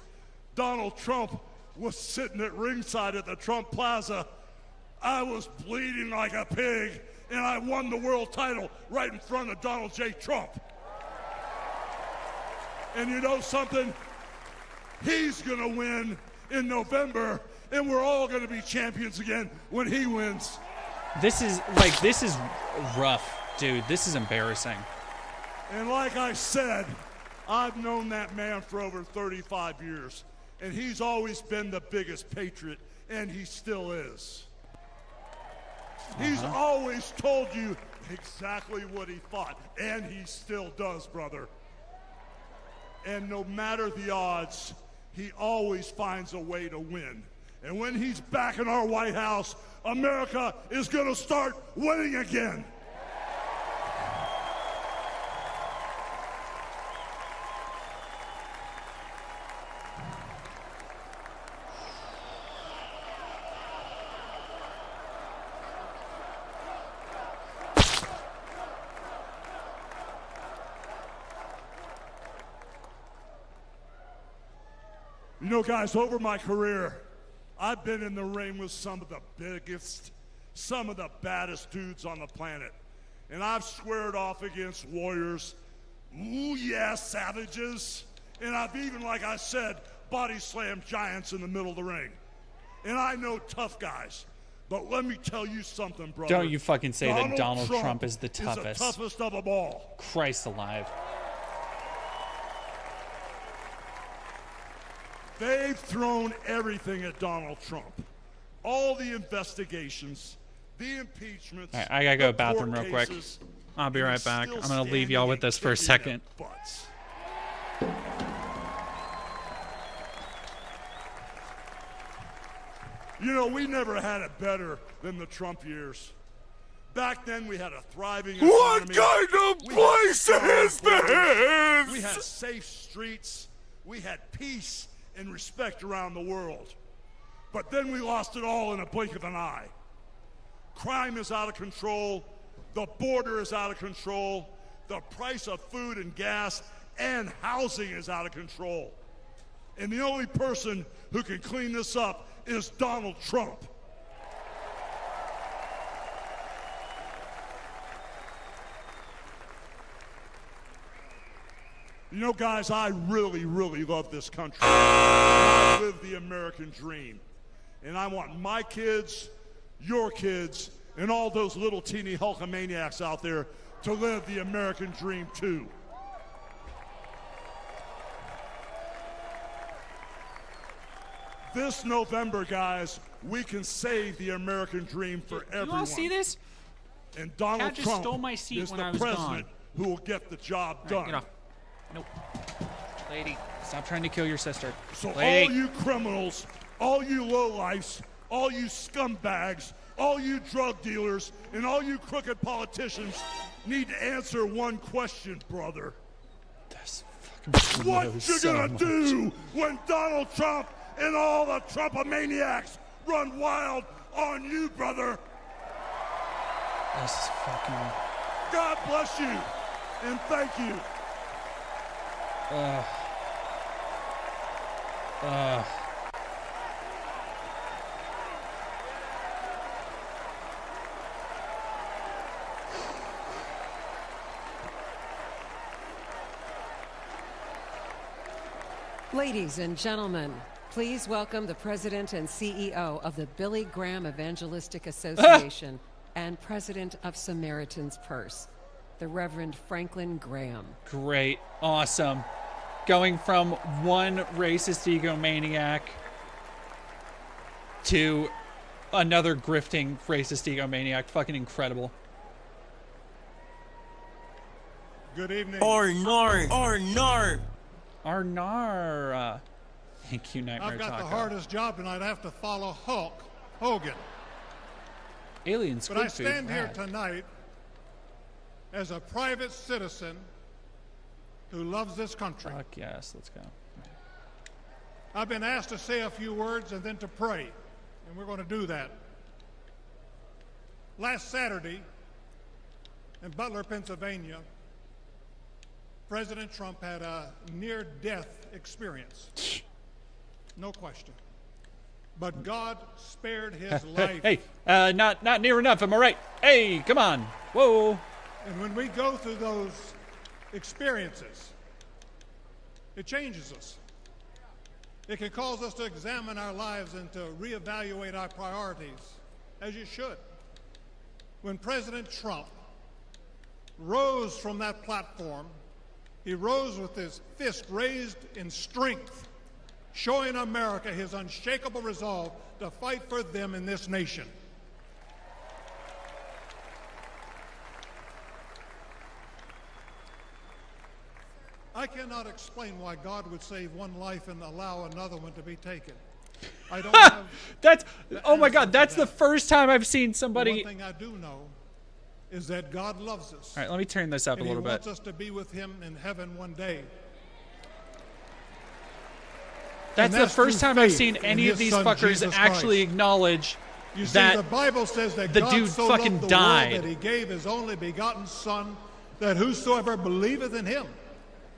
Donald Trump was sitting at ringside at the Trump Plaza. I was bleeding like a pig, and I won the world title right in front of Donald J. Trump. And you know something? He's gonna win in November, and we're all gonna be champions again when he wins. This is rough, dude. This is embarrassing. And like I said, I've known that man for over 35 years, and he's always been the biggest patriot, and he still is. He's always told you exactly what he thought, and he still does, brother. And no matter the odds, he always finds a way to win. And when he's back in our White House, America is going to start winning again. You know, guys, over my career, I've been in the ring with some of the biggest, some of the baddest dudes on the planet. And I've squared off against warriors, ooh yeah, savages. And I've even, like I said, body slammed giants in the middle of the ring. And I know tough guys. But let me tell you something, brother. Don't you fucking say that Donald Trump is the toughest. Is the toughest of them all. Christ alive. They've thrown everything at Donald Trump. All the investigations, the impeachments. Right, I gotta go to the bathroom real quick. I'll be right back. I'm gonna leave y'all with this for a second. You know, we never had it better than the Trump years. Back then, we had a thriving economy. What kind of place is this? We had safe streets. We had peace and respect around the world. But then we lost it all in a blink of an eye. Crime is out of control. The border is out of control. The price of food and gas and housing is out of control. And the only person who can clean this up is Donald Trump. You know, guys, I really, really love this country. I live the American dream. And I want my kids, your kids, and all those little teeny Hulkamaniacs out there to live the American dream too. This November, guys, we can save the American dream for everyone. You all see this? And Donald Cat just Trump stole my seat is when the I was president gone. who will get the job All right, done. get off. Nope. Lady, stop trying to kill your sister. So Lady. all you criminals, all you lowlifes, all you scumbags, all you drug dealers, and all you crooked politicians need to answer one question, brother. This fucking What blows you so gonna much. do when Donald Trump and all the Trumpomaniacs run wild on you, brother? This is fucking... God bless you, and thank you. Ladies and gentlemen, please welcome the President and CEO of the Billy Graham Evangelistic Association and President of Samaritan's Purse, the Reverend Franklin Graham. Great. Awesome. Going from one racist egomaniac to another grifting racist egomaniac. Fucking incredible. Good evening. Arnar. Thank you, Nightmare I've got Taco. the hardest job tonight. I have to follow Hogan. Alien squid But I food, stand here rad. tonight as a private citizen who loves this country. Fuck yes, let's go. I've been asked to say a few words and then to pray, and we're going to do that. Last Saturday in Butler, Pennsylvania, President Trump had a near-death experience. No question. But God spared his life. Hey, not near enough, am I right? Hey, come on. Whoa. And when we go through those experiences, it changes us. It can cause us to examine our lives and to reevaluate our priorities, as you should. When President Trump rose from that platform, he rose with his fist raised in strength, showing America his unshakable resolve to fight for them in this nation. I cannot explain why God would save one life and allow another one to be taken. I don't have That's, oh my God, that's the first time I've seen somebody. One thing I do know is that God loves us. All right, let me turn this up a little He bit. wants us to be with him in heaven one day. That's the first time I've seen any of these fuckers actually acknowledge You see, that the Bible says that the God dude so fucking loved the died. world that he gave his only begotten Son, that whosoever believeth in him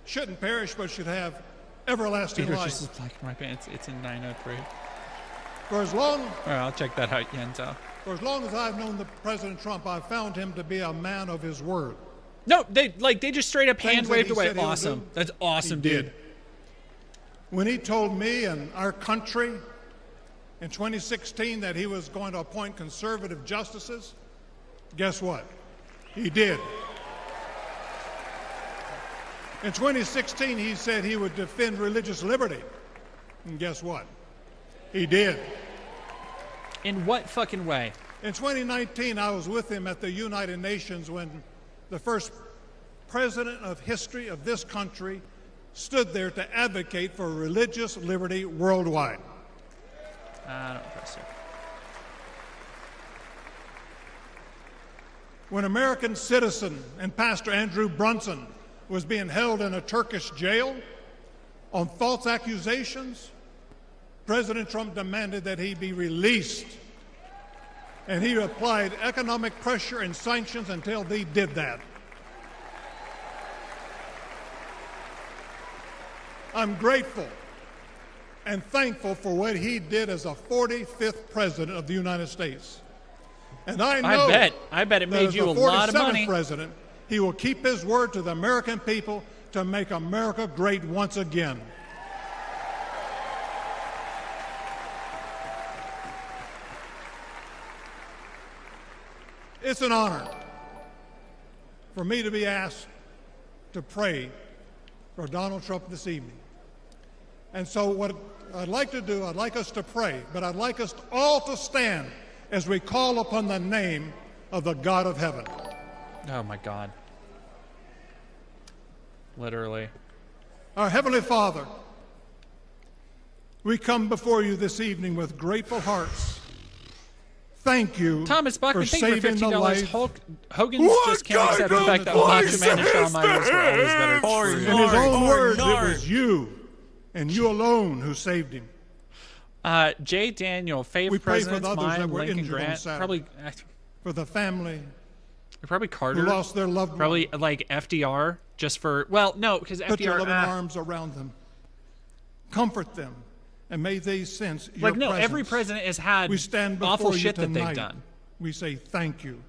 shouldn't perish but should have everlasting Peter's life. just like my pants. It's in 903. For as long, All right, I'll check that out, Yento. For as long as I've known President Trump, I've found him to be a man of his word. No, they just straight up hand waved away. Said he would Awesome. do, That's awesome, he dude. did. When he told me and our country in 2016 that he was going to appoint conservative justices, guess what? He did. In 2016, he said he would defend religious liberty. And guess what? He did. In what fucking way? In 2019, I was with him at the United Nations when the first president of history of this country stood there to advocate for religious liberty worldwide. I don't trust you. When American citizen and Pastor Andrew Brunson was being held in a Turkish jail on false accusations, President Trump demanded that he be released. And he applied economic pressure and sanctions until they did that. I'm grateful and thankful for what he did as a 45th president of the United States. And I know I bet it made you a lot of money. President, he will keep his word to the American people to make America great once again. It's an honor for me to be asked to pray for Donald Trump this evening. And so what I'd like to do, I'd like us to pray, but I'd like us all to stand as we call upon the name of the God of heaven. Oh, my God. Literally. Our Heavenly Father, we come before you this evening with grateful hearts. Thank you Thomas Buckman, for thank you for saving the $15. life. Hogan just can't accept the fact that Macho Man and Shawn Michaels were always better. In his own words, it was you and you alone who saved him. Jay Daniel, We favorite pray for presidents, the others that mine, were Lincoln injured on Grant, Saturday. probably, For the family probably Carter, who lost their loved one. probably like FDR, just for, well, no, because Put your FDR, loving arms around them. Comfort them. And may they sense your like, no, presence. every president has had We stand before awful you shit that tonight. they've done. We say thank you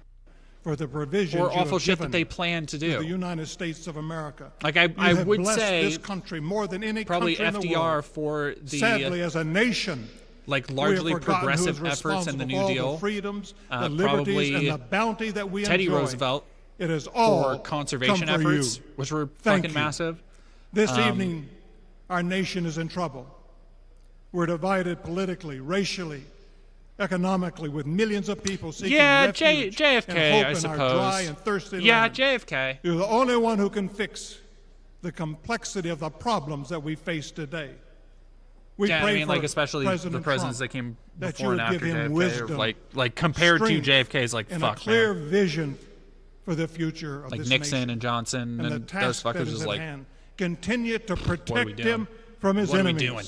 for the provisions Or you awful have shit that given they plan to do. the United States of America. Like, I You have would blessed say this country more than any probably country in the FDR world. for the, Sadly, as a nation, like, we largely have forgotten progressive who is efforts in the responsible New for all Deal. the freedoms, the liberties, Probably and the bounty that we Teddy enjoy. Roosevelt It is all for conservation come for efforts, you. which were Thank fucking you. massive. This evening, our nation is in trouble. We're divided politically, racially, economically, with millions of people seeking refuge JFK, and hope I in suppose. our dry and thirsty Yeah, land. JFK. You're the only one who can fix the complexity of the problems that we face today. We Yeah, pray I mean, for like, especially President the presidents Trump, that came that before you and would after give him JFK, wisdom, like compared to strength, JFK's, like, and fuck, a clear man. vision for the future of Like this Nixon nation. and Johnson and the and those task that fuckers is is at like, hand. Continue to what are we protect doing? him from his What are we enemies. doing?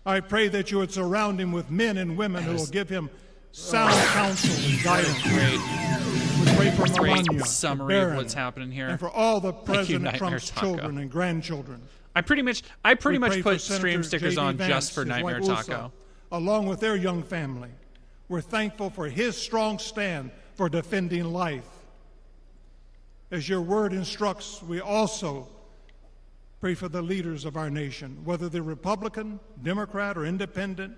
I pray that you would surround him with men and women who will give him sound counsel and guidance. We pray for Great Melania, summary for of Barron, what's happening here. and for all the Thank you, President Nightmare Trump's Taco. children and grandchildren. I pretty much We put pray for stream Senator stickers J.D. on Vance, just for his Nightmare wife Taco. Usa, along with their young family. We're thankful for his strong stand for defending life. As your word instructs, we also pray for the leaders of our nation, whether they're Republican, Democrat, or Independent.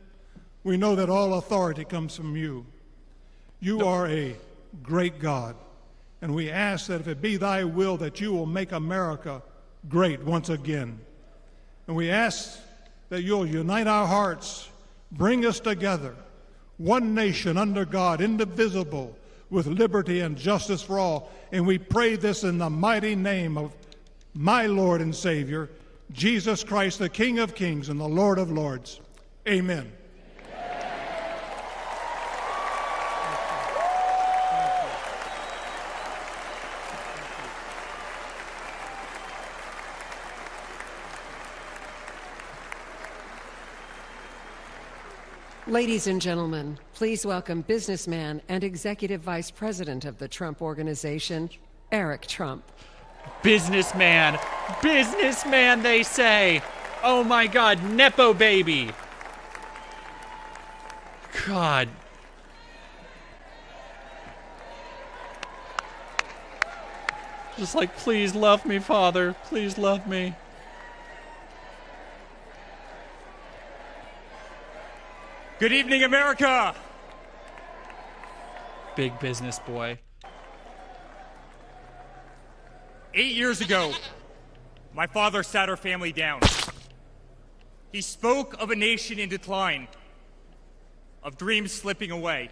We know that all authority comes from you. You are a great God, and we ask that if it be thy will that you will make America great once again. And we ask that you'll unite our hearts, bring us together, one nation under God, indivisible, with liberty and justice for all. And we pray this in the mighty name of my Lord and Savior, Jesus Christ, the King of Kings and the Lord of Lords. Amen. Ladies and gentlemen, please welcome businessman and executive vice president of the Trump Organization, Eric Trump. Businessman, businessman, they say. Oh my God, Nepo baby. God. Just like, please love me, Father. Please love me. Good evening, America. Big business boy. 8 years ago, my father sat our family down. He spoke of a nation in decline, of dreams slipping away,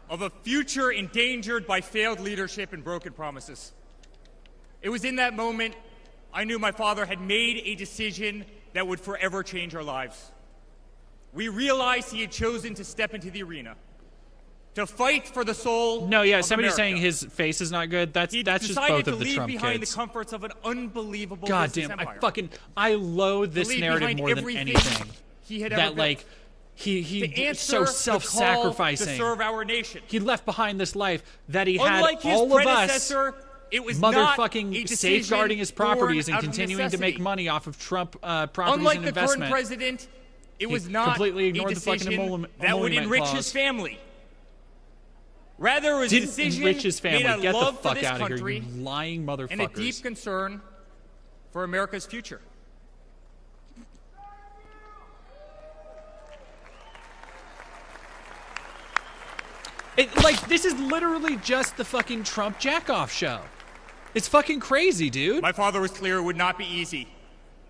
of a future endangered by failed leadership and broken promises. It was in that moment I knew my father had made a decision that would forever change our lives. We realized he had chosen to step into the arena, to fight for the soul. No, yeah, of somebody's America. saying his face is not good. That's just both of the Trump behind kids. the comforts of an unbelievable God business damn, empire. I loathe this narrative more than anything. He had that ever like built. he's so self-sacrificing. To serve our nation. He left behind this life that he had Unlike his all of us predecessor, it was motherfucking not a safeguarding his properties and born out of continuing to make necessity. money off of Trump properties Unlike and the investment. current president, it He was not completely a ignored the fucking decision that would enrich clause. his family. Rather, it was a Didn't decision enrich his family. made out of Get the love fuck for this out of here, country you lying motherfuckers. and a deep concern for America's future. This is literally just the fucking Trump jackoff show. It's fucking crazy, dude. My father was clear it would not be easy,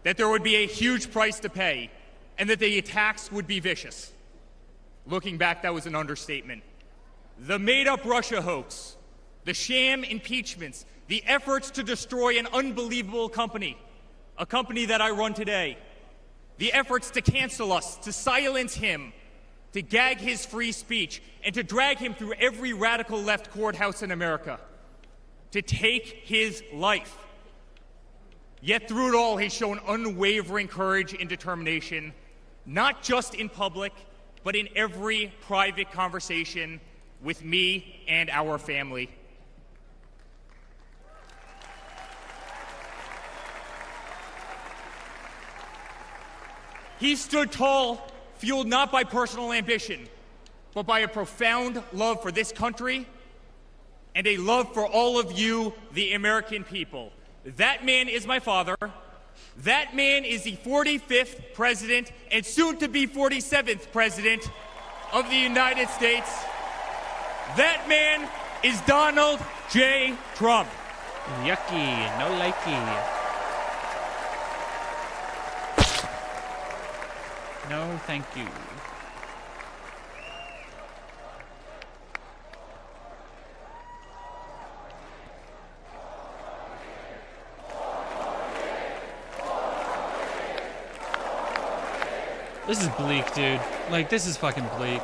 that there would be a huge price to pay, and that the attacks would be vicious. Looking back, that was an understatement. The made-up Russia hoax, the sham impeachments, the efforts to destroy an unbelievable company, a company that I run today, the efforts to cancel us, to silence him, to gag his free speech, and to drag him through every radical left courthouse in America, to take his life. Yet through it all, he's shown unwavering courage and determination, not just in public, but in every private conversation with me and our family. He stood tall, fueled not by personal ambition, but by a profound love for this country and a love for all of you, the American people. That man is my father. That man is the 45th president and soon to be 47th president of the United States. That man is Donald J. Trump. Yucky, no likey. No, thank you. This is bleak, dude. Like, this is fucking bleak.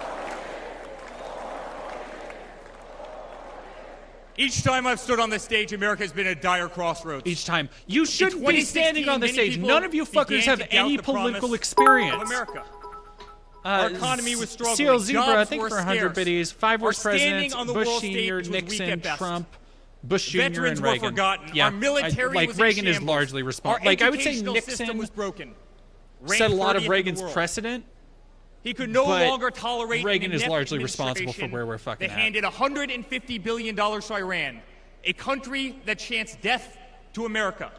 Each time I've stood on this stage, America has been at a dire crossroads. Each time. You shouldn't be standing on the stage. None of you fuckers have any political experience. America. Our economy was struggling. Seal Zebra, I Jobs think were for 100 scarce. biddies. 5 Our worst presidents, standing on the Bush world Sr., stage was weak Nixon, at best. Trump, Bush Jr., Veterans and were Reagan. forgotten. Yeah, Our military like was in Reagan is shambles. largely Our responsible. Like, I would say educational system Nixon was broken. set a lot of Ranked 30th in the Reagan's world. precedent. He could no but longer tolerate Reagan an is inept largely responsible for administration where we're fucking that at. handed $150 billion to Iran, a country that chants death to America.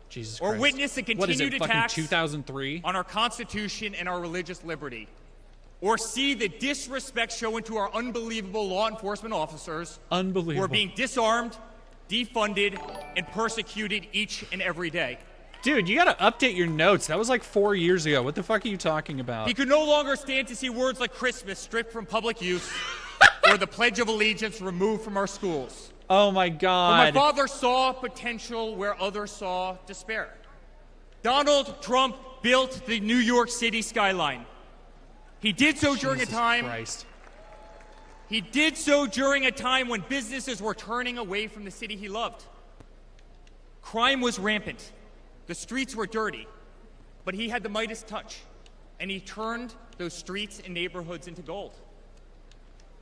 Jesus or Christ. witness a What is continued it, fucking attacks 2003? on our Constitution and our religious liberty. Or see the disrespect shown to our unbelievable law enforcement officers Unbelievable. who are being disarmed, defunded, and persecuted each and every day. Dude, you gotta update your notes. That was like 4 years ago. What the fuck are you talking about? He could no longer stand to see words like Christmas stripped from public use or the Pledge of Allegiance removed from our schools. Oh my But God. my father saw potential where others saw despair. Donald Trump built the New York City skyline. He did so during a time. Christ. He did so during a time when businesses were turning away from the city he loved. Crime was rampant. The streets were dirty. But he had the Midas touch, and he turned those streets and neighborhoods into gold.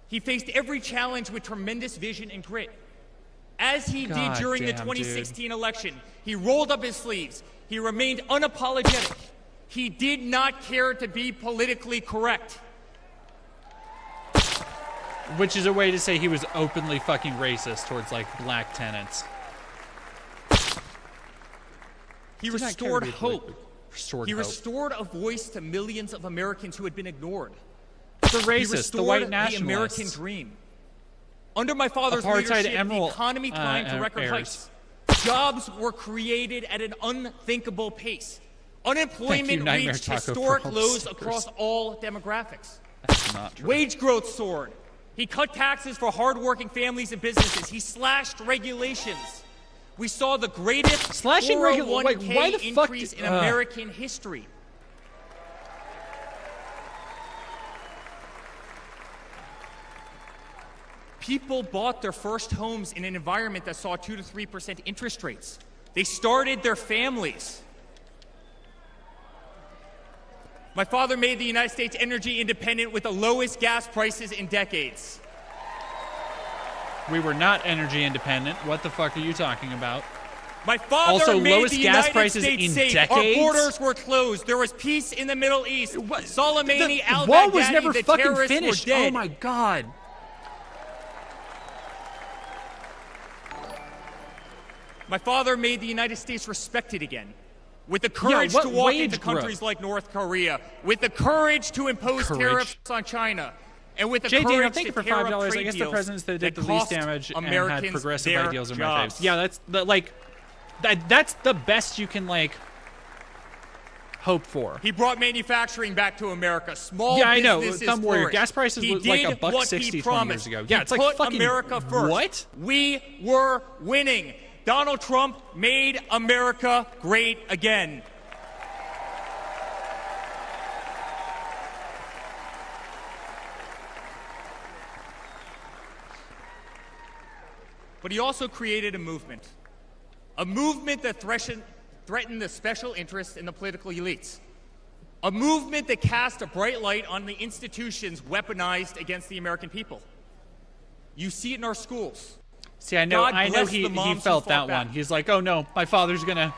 He faced every challenge with tremendous vision and grit. As he did God during the damn, 2016 election, he rolled up his sleeves. He remained unapologetic. He did not care to be politically correct. Which is a way to say he was openly fucking racist towards, like, black tenants. He restored hope. He restored a voice to millions of Americans who had been ignored. The racist, the white nationalists. The American dream. Under my father's leadership, the economy climbed to record heights. Jobs were created at an unthinkable pace. Unemployment reached historic lows across all demographics. That's not true. Wage growth soared. He cut taxes for hardworking families and businesses. He slashed regulations. We saw the greatest 401k increase in American history. People bought their first homes in an environment that saw 2 to 3% interest rates. They started their families. My father made the United States energy independent with the lowest gas prices in decades. We were not energy independent. What the fuck are you talking about? My father also, made lowest the gas United prices States in safe. decades. Our borders were closed. There was peace in the Middle East. Soleimani, The wall was al-Baghdadi, never the fucking terrorists finished. were dead. Oh my god. My father made the United States respected again. With the courage to walk into countries like North Korea, with the courage to impose tariffs on China, and with the courage to for tear up $5. trade I guess the deals presidents that did the least cost damage and had Americans progressive their ideals in my jobs. face. Yeah, that's the best you can like hope for. He brought manufacturing back to America. Small yeah, I know. businesses Thumb warrior. flourished. Gas prices He was like did what $1.60 he 20 years ago. Yeah, He it's like put fucking America first. What? We were winning. Donald Trump made America great again. But he also created a movement that threatened the special interests in the political elites, a movement that cast a bright light on the institutions weaponized against the American people. You see it in our schools. See, I know he felt that one. He's like, oh no, my father's gonna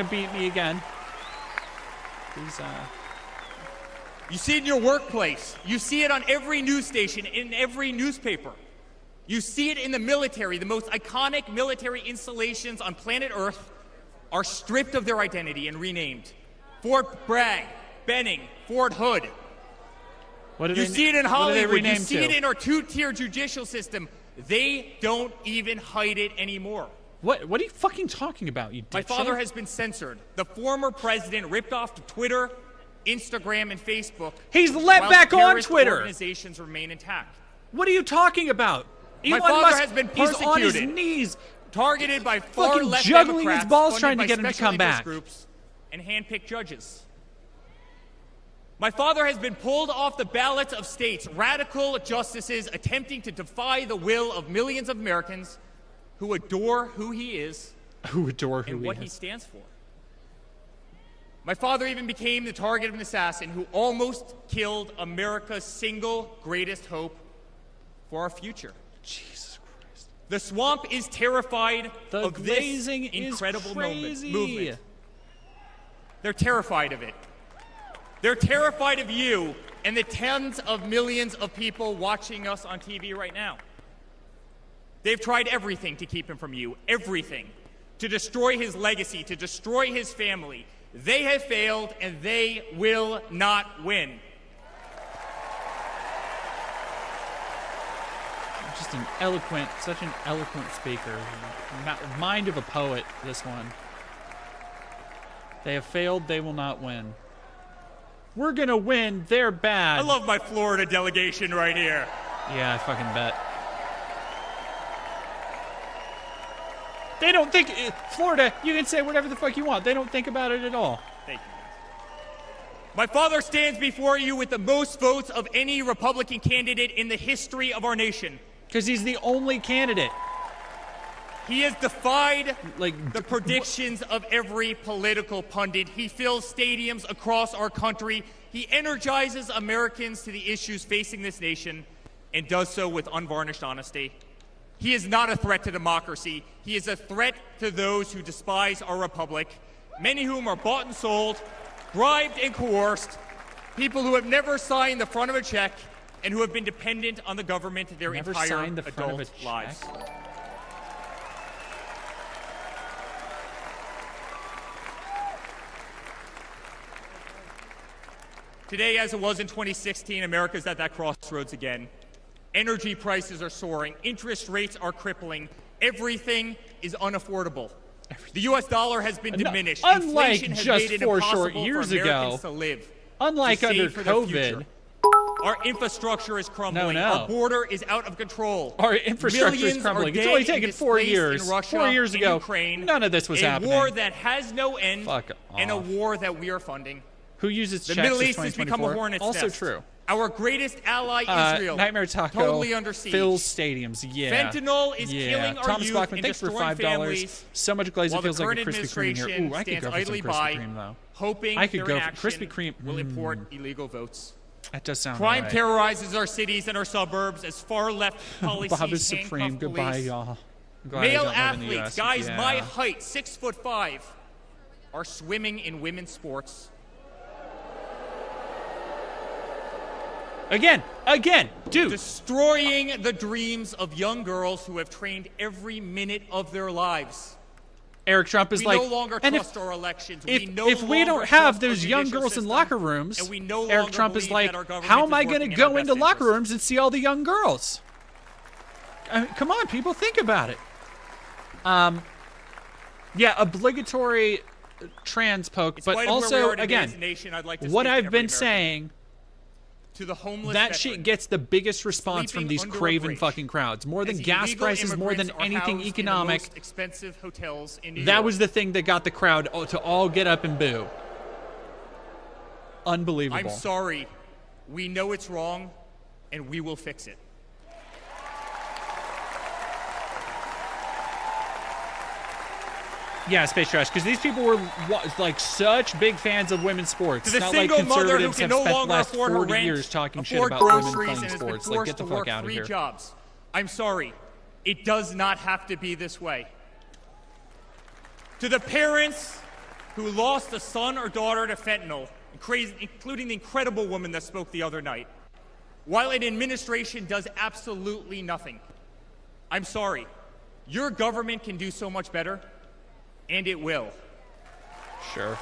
beat me again. He's You see it in your workplace. You see it on every news station, in every newspaper. You see it in the military. The most iconic military installations on planet Earth are stripped of their identity and renamed. Fort Bragg, Benning, Fort Hood. You see it in Hollywood. You see it in our two-tier judicial system. They don't even hide it anymore. What are you fucking talking about, you dipshit? My father has been censored. The former president ripped off to Twitter, Instagram, and Facebook. He's let back on Twitter. Organizations remain intact. What are you talking about? My father has been persecuted. He's on his knees, targeted by far left juggling Democrats, his balls funded trying to get him to special come interest back. Groups and hand-picked judges. My father has been pulled off the ballots of states, radical justices attempting to defy the will of millions of Americans who adore who he is and what he stands for. My father even became the target of an assassin who almost killed America's single greatest hope for our future. Jesus Christ. The swamp is terrified of this glazing incredible is movement. They're terrified of it. They're terrified of you and the tens of millions of people watching us on TV right now. They've tried everything to keep him from you, everything, to destroy his legacy, to destroy his family. They have failed, and they will not win. Just such an eloquent speaker. Mind of a poet, this one. They have failed, they will not win. We're gonna win, they're bad. I love my Florida delegation right here. Yeah, I fucking bet. They don't think, Florida, you can say whatever the fuck you want. They don't think about it at all. Thank you. My father stands before you with the most votes of any Republican candidate in the history of our nation. Because he's the only candidate. He has defied the predictions of every political pundit. He fills stadiums across our country. He energizes Americans to the issues facing this nation and does so with unvarnished honesty. He is not a threat to democracy. He is a threat to those who despise our republic, many whom are bought and sold, bribed and coerced, people who have never signed the front of a check, and who have been dependent on the government their entire adult lives. Today, as it was in 2016, America's at that crossroads again. Energy prices are soaring. Interest rates are crippling. Everything is unaffordable. The U.S. dollar has been diminished. Unlike Inflation has just made it 4 short impossible years for ago, Americans to live, unlike to under save for the future. COVID, our infrastructure is crumbling. No. Our border is out of control. Our infrastructure is crumbling. It's only taken 4 years. In Russia, 4 years ago, Ukraine, none of this was happening. A war that has no end, Fuck and a off. war that we are funding. Who uses the checks Middle since East has become a 2024? hornet's Also nest. true. Our greatest ally, Israel, Nightmare Taco totally under siege. fills stadiums. Yeah. Fentanyl is killing our Thomas youth Bachman, and thanks for destroying $5. families. So much glaze While it feels the like current a Krispy Kreme here. administration Ooh, I could stands go for some idly Krispy by, Kreme though. hoping I could their go for inaction Krispy Kreme. will import illegal votes. That does sound Crime right. terrorizes our cities and our suburbs as far-left policies Bob is handcuff supreme. Goodbye, police. y'all. Male athletes, guys yeah. my height, 6'5", are swimming in women's sports. Again, dude. Destroying the dreams of young girls who have trained every minute of their lives. Eric Trump is we like, no longer and trust our elections. if we don't have those young girls in locker rooms, Eric Trump is like, how am I going to go into locker rooms and see all the young girls? I mean, come on, people, think about it. Yeah, obligatory trans poke, but also, again, what I've been saying, to the homeless that veteran, shit gets the biggest response from these under a craven bridge, fucking crowds. More than as gas illegal prices, more than immigrants are anything housed in the economic. most expensive hotels in New That York. was the thing that got the crowd to all get up and boo. Unbelievable. I'm sorry. We know it's wrong, and we will fix it. Yeah, Space Trash, because these people were like such big fans of women's sports. To the it's not like single mother who conservatives can have no spent the longer last afford her 40 rent, years talking shit afford about women groceries, playing and has sports. been Like, forced get the to fuck work out of 3 here. jobs. I'm sorry. It does not have to be this way. To the parents who lost a son or daughter to fentanyl, including the incredible woman that spoke the other night, while an administration does absolutely nothing, I'm sorry. Your government can do so much better, and it will. Sure.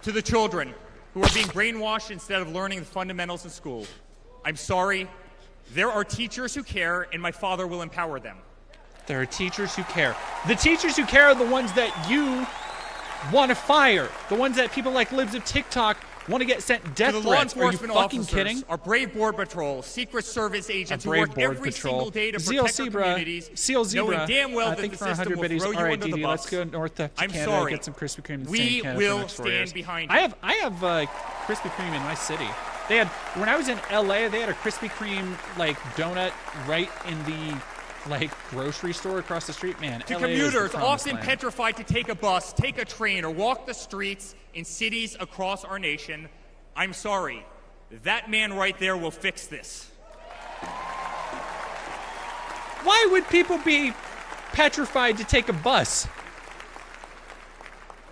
To the children who are being brainwashed instead of learning the fundamentals in school, I'm sorry. There are teachers who care, and my father will empower them. There are teachers who care. The teachers who care are the ones that you want to fire. The ones that people like Libs of TikTok want to get sent death to the law threats. Are you enforcement fucking officers, kidding? our brave border patrol, Secret Service agents who Brave work Border every Patrol. single day to Zeal protect our Zebra. communities, Seal Zebra. knowing damn well that thank the you for system 100 will biddies. throw you All right, under the DD, let's bus. go north to I'm Canada. sorry. Get some Krispy Kreme. We Canada will for next 4 years. stand behind I you. have Krispy Kreme in my city. They had, when I was in LA, they had a Krispy Kreme like donut right in the like grocery store across the street. Man, To LA is the commuters promised often land. petrified to take a bus, take a train, or walk the streets in cities across our nation, I'm sorry. That man right there will fix this. Why would people be petrified to take a bus?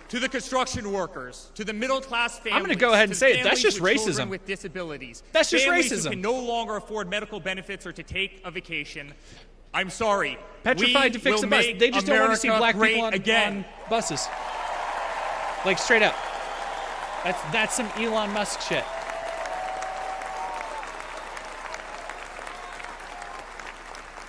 To the construction workers, to the middle-class families. I'm going to go ahead and to say it. That's families just with children racism. With disabilities. That's just families racism. Who can no longer afford medical benefits or to take a vacation. I'm sorry. Petrified to fix a bus. They just don't want to see black people on buses. Like straight up. That's some Elon Musk shit.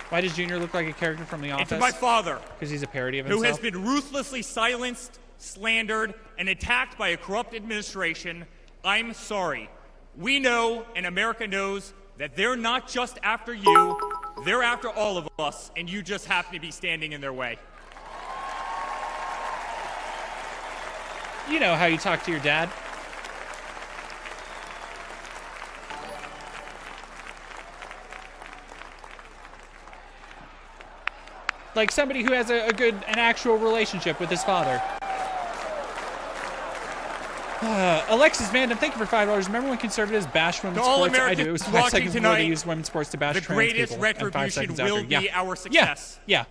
Why does Junior look like a character from The Office? And to my father, because he's a parody of who himself. has been ruthlessly silenced, slandered, and attacked by a corrupt administration, I'm sorry. We know, and America knows, that they're not just after you, they're after all of us, and you just happen to be standing in their way. You know how you talk to your dad. Like somebody who has an actual relationship with his father. Alexis Vandam, thank you for $5. Remember when conservatives bashed women's To all sports? I do. It Americans was 5 watching seconds before they tonight, used women's sports to bash the trans greatest people. And 5 retribution seconds will after. be Yeah. our success. Yeah.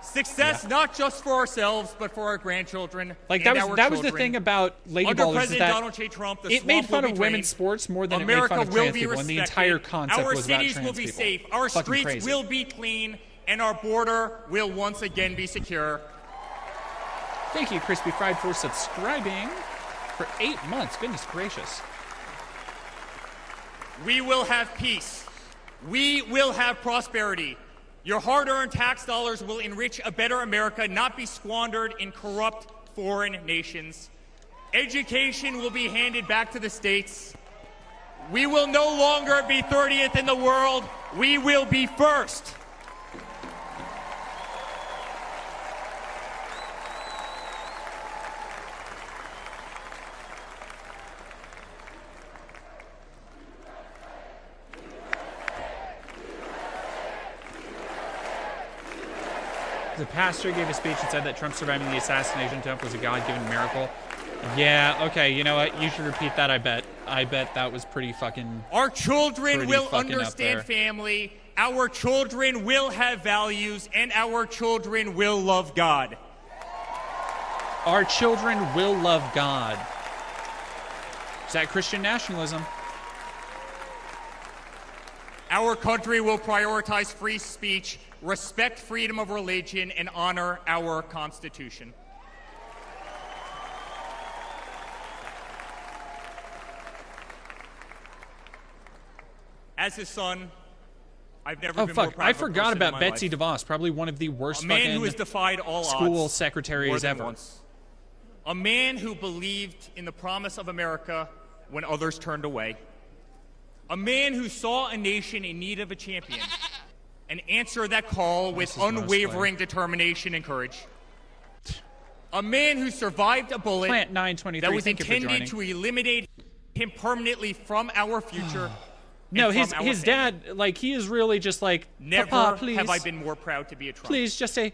Success not just for ourselves, but for our grandchildren. Like and that was the thing about Lady Under Ballers, President is that Donald J. Trump, the it made swamp fun will of be women's drained. sports more than America it made fun of will trans be people, and the respected. entire concept Our was about cities trans will be people. safe. Our Fucking streets crazy. will be clean, and our border will once again be secure. Thank you, Crispy Fried, for subscribing for 8 months. Goodness gracious. We will have peace. We will have prosperity. Your hard-earned tax dollars will enrich a better America, not be squandered in corrupt foreign nations. Education will be handed back to the states. We will no longer be 30th in the world. We will be first. The pastor gave a speech and said that Trump surviving the assassination attempt was a God-given miracle. Yeah, okay, you know what? You should repeat that, I bet. I bet that was pretty fucking... Our children will understand family. Our children will have values, and our children will love God. Our children will love God. Is that Christian nationalism? Our country will prioritize free speech, respect freedom of religion, and honor our Constitution. As his son, I've never been more proud I of a forgot person in about my Betsy life. DeVos, probably one of the worst A man fucking who has defied all school odds secretaries more than ever. once. A man who believed in the promise of America when others turned away. A man who saw a nation in need of a champion and answered that call with unwavering determination and courage. A man who survived a bullet Plant 923, that was thank you for intended joining. to eliminate him permanently from our future. No, and his from our dad, like, he is really just like, Never Papa, please. have I been more proud to be a Trump. Please, just a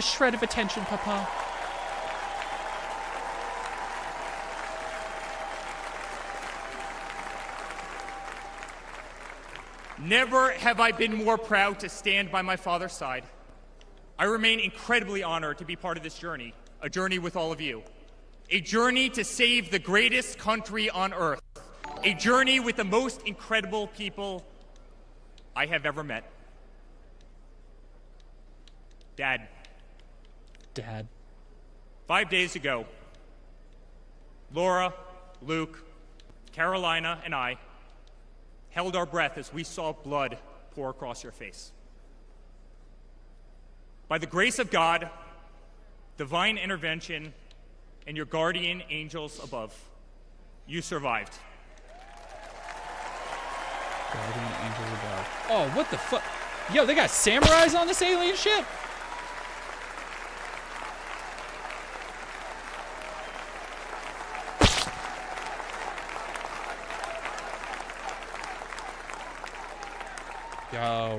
shred of attention, Papa. Never have I been more proud to stand by my father's side. I remain incredibly honored to be part of this journey, a journey with all of you. A journey to save the greatest country on earth. A journey with the most incredible people I have ever met. Dad. 5 days ago, Laura, Luke, Carolina, and I held our breath as we saw blood pour across your face. By the grace of God, divine intervention, and your guardian angels above, you survived. Guardian angels above. Oh, what the fuck? Yo, they got samurais on this alien ship? Yo,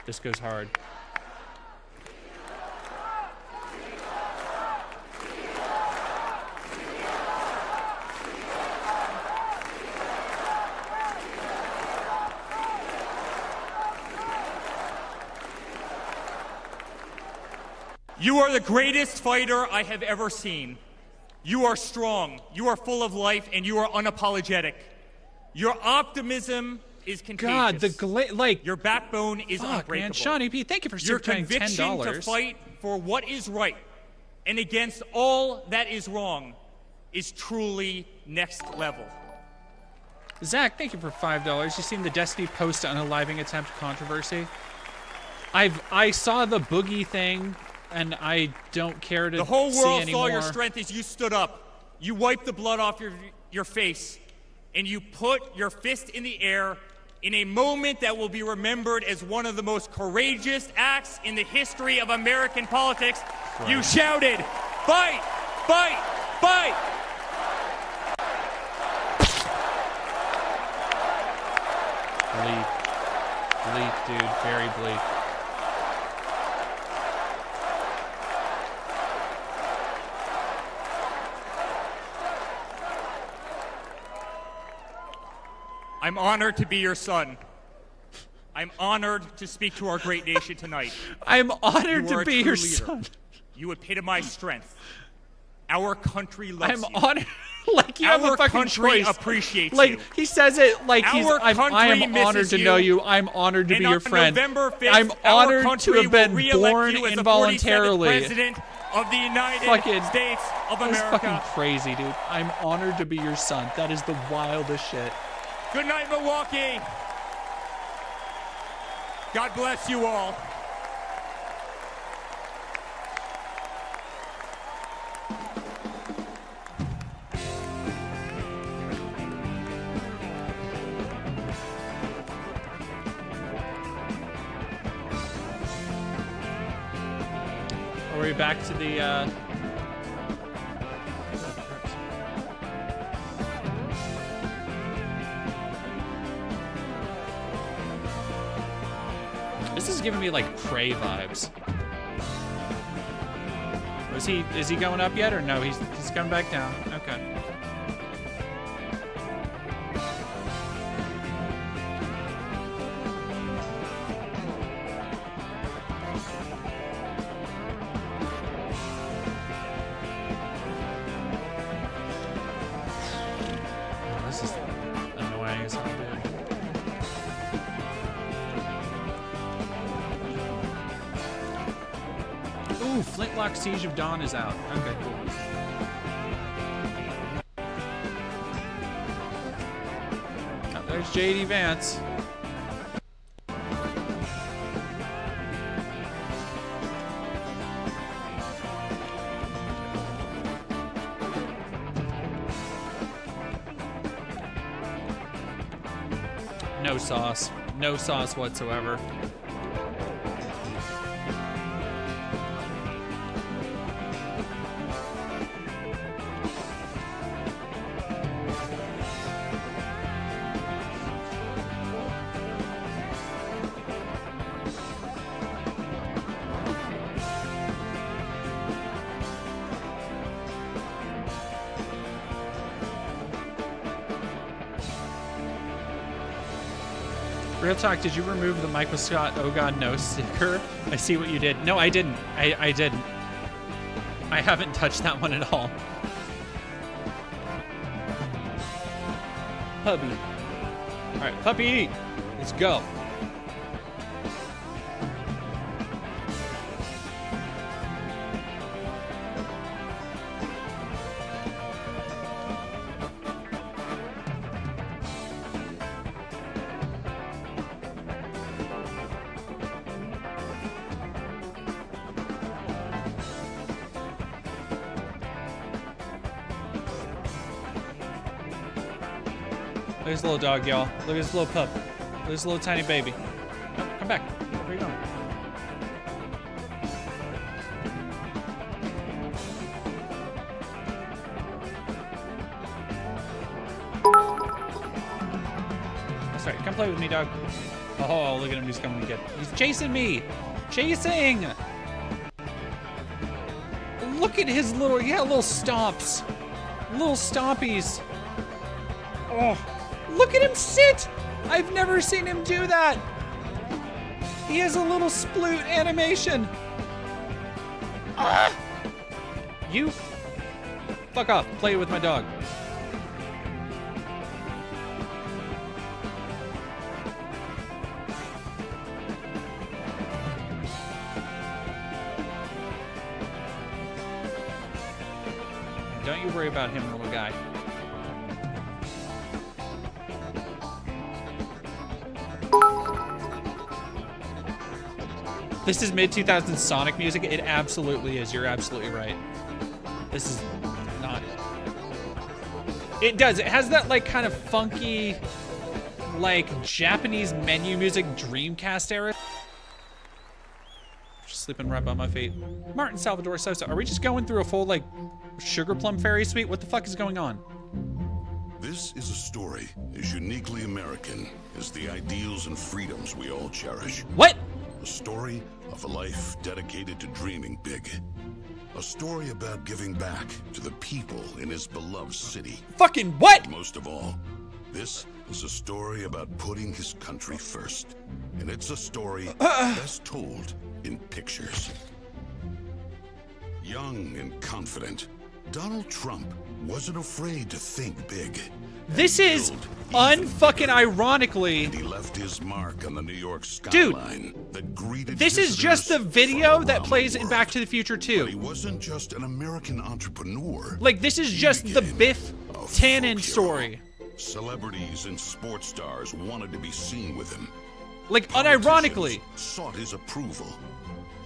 this goes hard. You are the greatest fighter I have ever seen. You are strong, you are full of life, and you are unapologetic. Your optimism is contagious. God, your backbone is fuck, unbreakable. man. Shawnee P, thank you for Your super chatting conviction $10. to fight for what is right and against all that is wrong is truly next level. Zach, thank you for $5. You seen the Destiny post unaliving attempt controversy? I saw the boogie thing, and I don't care to see anymore. The whole world saw your strength as you stood up. You wiped the blood off your face, and you put your fist in the air in a moment that will be remembered as one of the most courageous acts in the history of American politics. Right. You shouted, "Fight! Fight! Fight!" Bleak, dude, very bleak. I'm honored to be your son. I'm honored to speak to our great nation tonight. I'm honored to be your son. You epitomize strength. Our country loves you. I'm honored. Like you have a fucking country choice. Appreciates like you. He says it like I am honored to know you. I'm honored to be your friend. November 5th, I'm honored to have been born you as involuntarily. The 47th president of the United States of America. That's fucking crazy, dude. I'm honored to be your son. That is the wildest shit. Good night, Milwaukee. God bless you all. Are we back to the This is giving me like Prey vibes. Is he going up yet or no? He's coming back down. Okay. This is annoying as hell, dude. Ooh, Flintlock Siege of Dawn is out. Okay, cool. Oh, there's JD Vance. No sauce. No sauce whatsoever. Real talk, did you remove the Michael Scott "Oh God No" sticker? I see what you did. No, I didn't. I didn't. I haven't touched that one at all. Puppy. Alright, puppy eat. Let's go. Look at this little dog, y'all. Look at this little pup. Look at this little tiny baby. Oh, come back. Where are you going? That's right. Come play with me, dog. Oh, look at him. He's coming to get. He's chasing me. Chasing. Look at his little. Yeah, little stomps. Little stompies. Oh. Look at him sit! I've never seen him do that! He has a little sploot animation. Ah! You fuck off. Play with my dog. Don't you worry about him, little guy. This is mid-2000s Sonic music. It absolutely is. You're absolutely right. This is not... It does. It has that, like, kind of funky, like, Japanese menu music Dreamcast era. Just sleeping right by my feet. Martin Salvador Sosa. Are we just going through a full, like, Sugar Plum Fairy suite? What the fuck is going on? This is a story as uniquely American as the ideals and freedoms we all cherish. What? A story of a life dedicated to dreaming big. A story about giving back to the people in his beloved city. Fucking what? Most of all, this is a story about putting his country first. And it's a story best told in pictures. Young and confident, Donald Trump wasn't afraid to think big. This is unfucking ironically. And he left his mark on the New York skyline that greeted this is just the video that plays in Back to the Future 2. But he wasn't just an American entrepreneur. Like, this is just the Biff Tannen story. Celebrities and sports stars wanted to be seen with him. Like, unironically. Sought his approval.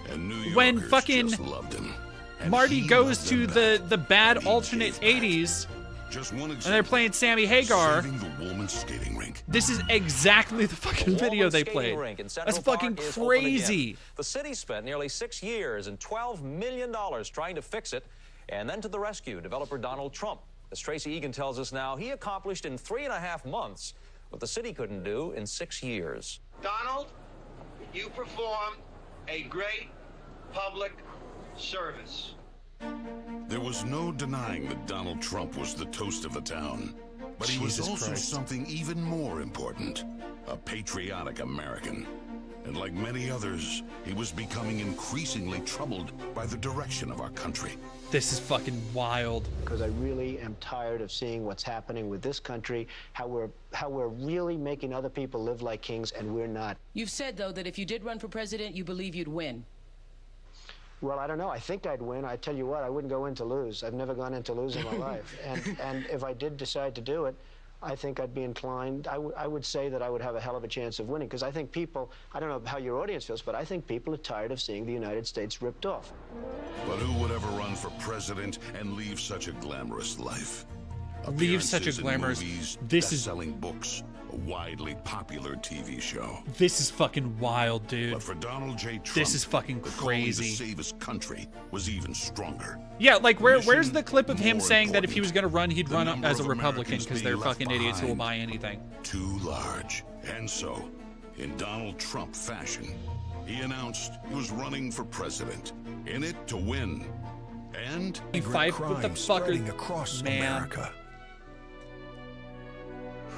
And New Yorkers when fucking just loved him. Marty goes to the bad alternate 80s, just one and they're playing Sammy Hagar. The Women's skating rink. This is exactly the fucking video they played. That's fucking crazy. The city spent nearly 6 years and $12 million trying to fix it, and then to the rescue, developer Donald Trump. As Tracy Egan tells us now, he accomplished in 3.5 months what the city couldn't do in 6 years. Donald, you performed a great public service. There was no denying that Donald Trump was the toast of the town. But he was also something even more important, a patriotic American. And like many others, he was becoming increasingly troubled by the direction of our country. This is fucking wild. Because I really am tired of seeing what's happening with this country, how we're really making other people live like kings, and we're not. You've said, though, that if you did run for president, you believe you'd win. Well, I don't know. I think I'd win. I tell you what, I wouldn't go in to lose. I've never gone in to lose in my life. And if I did decide to do it, I think I'd be inclined, I would say that I would have a hell of a chance of winning, because I think people, I don't know how your audience feels, but I think people are tired of seeing the United States ripped off. But who would ever run for president and leave such a glamorous life? Leave such a glamorous... This is... selling books, a widely popular TV show. This is fucking wild, dude. But for Donald J. Trump, this is fucking crazy. The call to save his country was even stronger. Yeah, like where's the clip of him saying that if he was going to run, he'd run as a Republican because they're fucking idiots who will buy anything. Too large. And so, in Donald Trump fashion, he announced he was running for president. In it to win. And he fight with the fucker across America.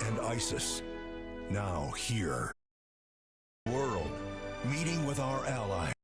And ISIS, now here. World, meeting with our allies.